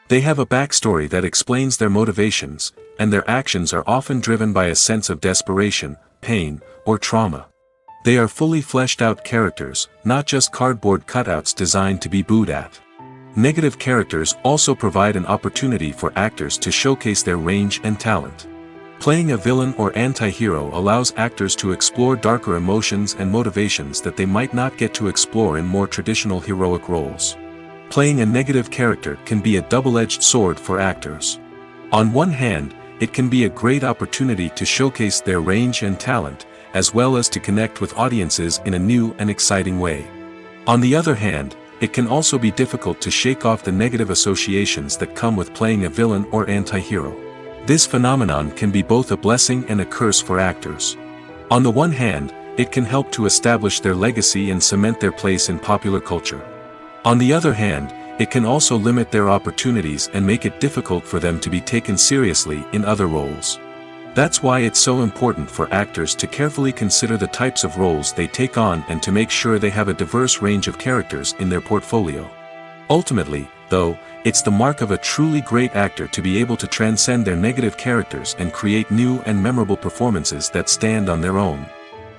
A: They have a backstory that explains their motivations, and their actions are often driven by a sense of desperation, pain, or trauma. They are fully fleshed out characters, not just cardboard cutouts designed to be booed at. Negative characters also provide an opportunity for actors to showcase their range and talent. Playing a villain or anti-hero allows actors to explore darker emotions and motivations that they might not get to explore in more traditional heroic roles. Playing a negative character can be a double-edged sword for actors. On one hand, it can be a great opportunity to showcase their range and talent, as well as to connect with audiences in a new and exciting way. On the other hand, it can also be difficult to shake off the negative associations that come with playing a villain or anti-hero. This phenomenon can be both a blessing and a curse for actors. On the one hand, it can help to establish their legacy and cement their place in popular culture. On the other hand, it can also limit their opportunities and make it difficult for them to be taken seriously in other roles. That's why it's so important for actors to carefully consider the types of roles they take on and to make sure they have a diverse range of characters in their portfolio. Ultimately, though, it's the mark of a truly great actor to be able to transcend their negative characters and create new and memorable performances that stand on their own.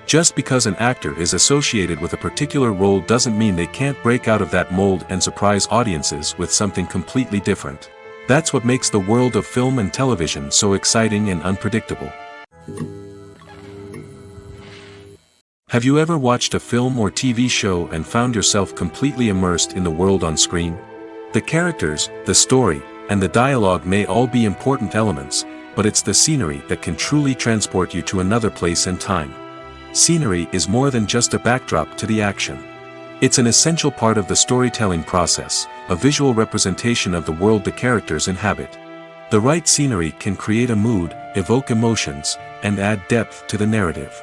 A: Just because an actor is associated with a particular role doesn't mean they can't break out of that mold and surprise audiences with something completely different. That's what makes the world of film and television so exciting and unpredictable. Have you ever watched a film or TV show and found yourself completely immersed in the world on screen? The characters, the story, and the dialogue may all be important elements, but it's the scenery that can truly transport you to another place and time. Scenery is more than just a backdrop to the action. It's an essential part of the storytelling process, a visual representation of the world the characters inhabit. The right scenery can create a mood, evoke emotions, and add depth to the narrative.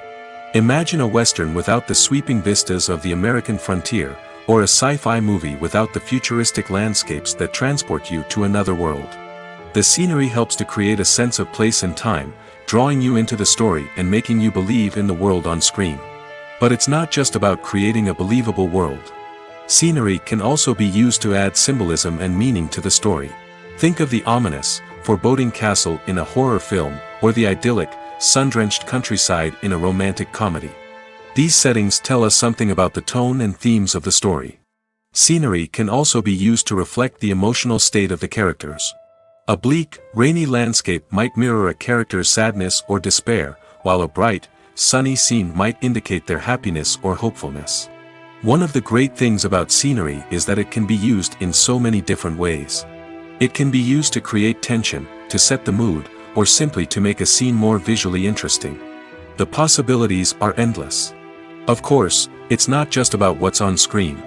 A: Imagine a Western without the sweeping vistas of the American frontier, or a sci-fi movie without the futuristic landscapes that transport you to another world. The scenery helps to create a sense of place and time, drawing you into the story and making you believe in the world on screen. But it's not just about creating a believable world. Scenery can also be used to add symbolism and meaning to the story. Think of the ominous, foreboding castle in a horror film, or the idyllic, sun-drenched countryside in a romantic comedy. These settings tell us something about the tone and themes of the story. Scenery can also be used to reflect the emotional state of the characters. A bleak, rainy landscape might mirror a character's sadness or despair, while a bright, sunny scene might indicate their happiness or hopefulness. One of the great things about scenery is that it can be used in so many different ways. It can be used to create tension, to set the mood, or simply to make a scene more visually interesting. The possibilities are endless. Of course, it's not just about what's on screen.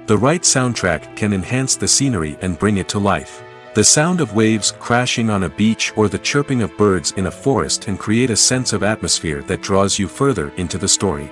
A: The right soundtrack can enhance the scenery and bring it to life. The sound of waves crashing on a beach or the chirping of birds in a forest can create a sense of atmosphere that draws you further into the story.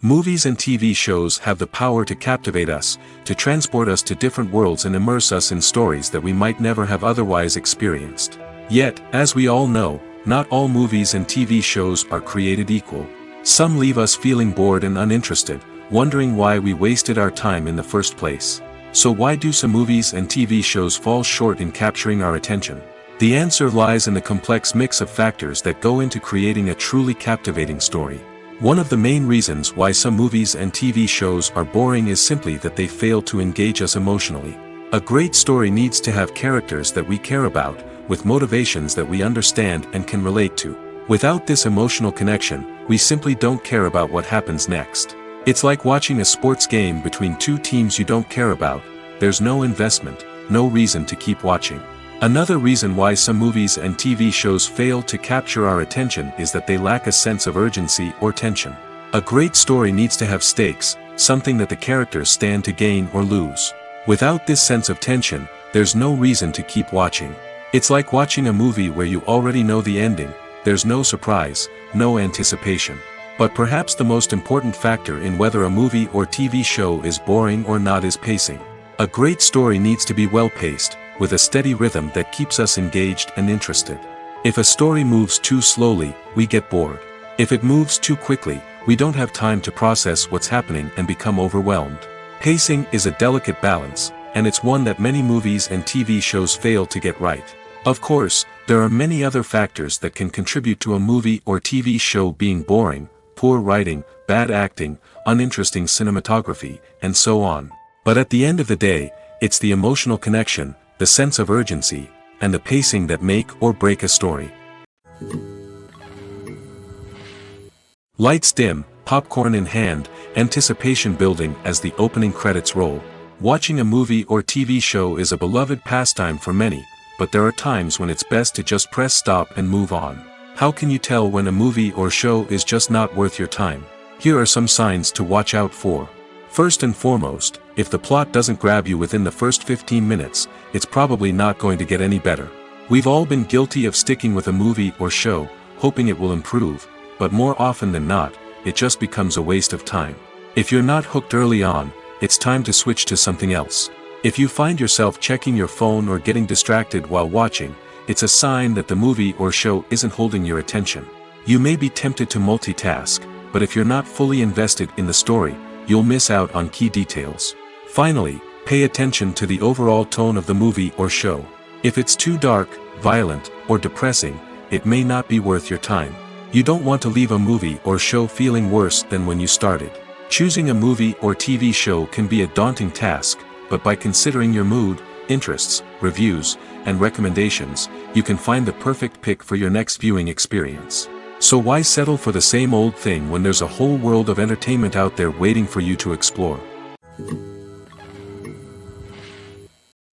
A: Movies and TV shows have the power to captivate us, to transport us to different worlds and immerse us in stories that we might never have otherwise experienced. Yet, as we all know, not all movies and TV shows are created equal. Some leave us feeling bored and uninterested, wondering why we wasted our time in the first place. So why do some movies and TV shows fall short in capturing our attention? The answer lies in the complex mix of factors that go into creating a truly captivating story. One of the main reasons why some movies and TV shows are boring is simply that they fail to engage us emotionally. A great story needs to have characters that we care about, with motivations that we understand and can relate to. Without this emotional connection, we simply don't care about what happens next. It's like watching a sports game between two teams you don't care about. There's no investment, no reason to keep watching. Another reason why some movies and TV shows fail to capture our attention is that they lack a sense of urgency or tension. A great story needs to have stakes, something that the characters stand to gain or lose. Without this sense of tension, there's no reason to keep watching. It's like watching a movie where you already know the ending, there's no surprise, no anticipation. But perhaps the most important factor in whether a movie or TV show is boring or not is pacing. A great story needs to be well-paced, with a steady rhythm that keeps us engaged and interested. If a story moves too slowly, we get bored. If it moves too quickly, we don't have time to process what's happening and become overwhelmed. Pacing is a delicate balance, and it's one that many movies and TV shows fail to get right. Of course, there are many other factors that can contribute to a movie or TV show being boring: poor writing, bad acting, uninteresting cinematography, and so on. But at the end of the day, it's the emotional connection, the sense of urgency, and the pacing that make or break a story. Lights dim, popcorn in hand, anticipation building as the opening credits roll. Watching a movie or TV show is a beloved pastime for many, but there are times when it's best to just press stop and move on. How can you tell when a movie or show is just not worth your time? Here are some signs to watch out for. First and foremost, if the plot doesn't grab you within the first 15 minutes, it's probably not going to get any better. We've all been guilty of sticking with a movie or show, hoping it will improve, but more often than not, it just becomes a waste of time. If you're not hooked early on, it's time to switch to something else. If you find yourself checking your phone or getting distracted while watching, it's a sign that the movie or show isn't holding your attention. You may be tempted to multitask, but if you're not fully invested in the story, you'll miss out on key details. Finally, pay attention to the overall tone of the movie or show. If it's too dark, violent, or depressing, it may not be worth your time. You don't want to leave a movie or show feeling worse than when you started. Choosing a movie or TV show can be a daunting task, but by considering your mood, interests, reviews, and recommendations, you can find the perfect pick for your next viewing experience. So why settle for the same old thing when there's a whole world of entertainment out there waiting for you to explore?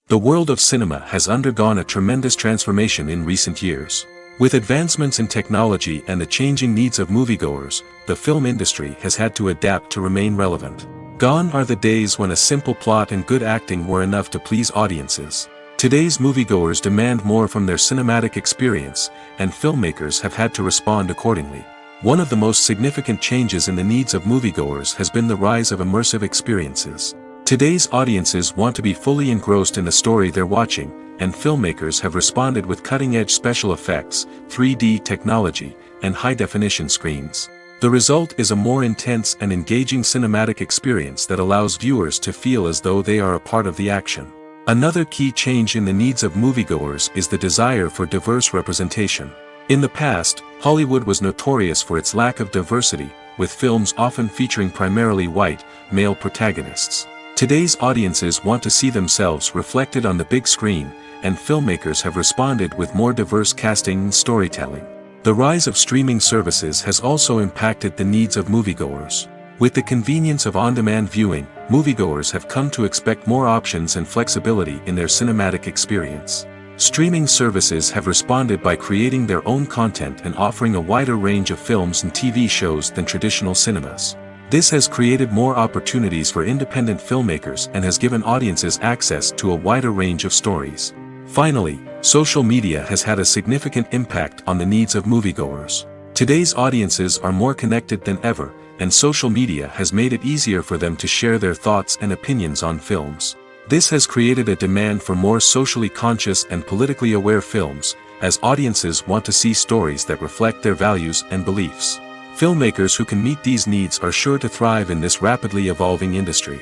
A: The world of cinema has undergone a tremendous transformation in recent years. With advancements in technology and the changing needs of moviegoers, the film industry has had to adapt to remain relevant. Gone are the days when a simple plot and good acting were enough to please audiences. Today's moviegoers demand more from their cinematic experience, and filmmakers have had to respond accordingly. One of the most significant changes in the needs of moviegoers has been the rise of immersive experiences. Today's audiences want to be fully engrossed in the story they're watching, and filmmakers have responded with cutting-edge special effects, 3D technology, and high-definition screens. The result is a more intense and engaging cinematic experience that allows viewers to feel as though they are a part of the action. Another key change in the needs of moviegoers is the desire for diverse representation. In the past, Hollywood was notorious for its lack of diversity, with films often featuring primarily white, male protagonists. Today's audiences want to see themselves reflected on the big screen, and filmmakers have responded with more diverse casting and storytelling. The rise of streaming services has also impacted the needs of moviegoers. With the convenience of on-demand viewing, moviegoers have come to expect more options and flexibility in their cinematic experience. Streaming services have responded by creating their own content and offering a wider range of films and TV shows than traditional cinemas. This has created more opportunities for independent filmmakers and has given audiences access to a wider range of stories. Finally, social media has had a significant impact on the needs of moviegoers. Today's audiences are more connected than ever, and social media has made it easier for them to share their thoughts and opinions on films. This has created a demand for more socially conscious and politically aware films, as audiences want to see stories that reflect their values and beliefs. Filmmakers who can meet these needs are sure to thrive in this rapidly evolving industry.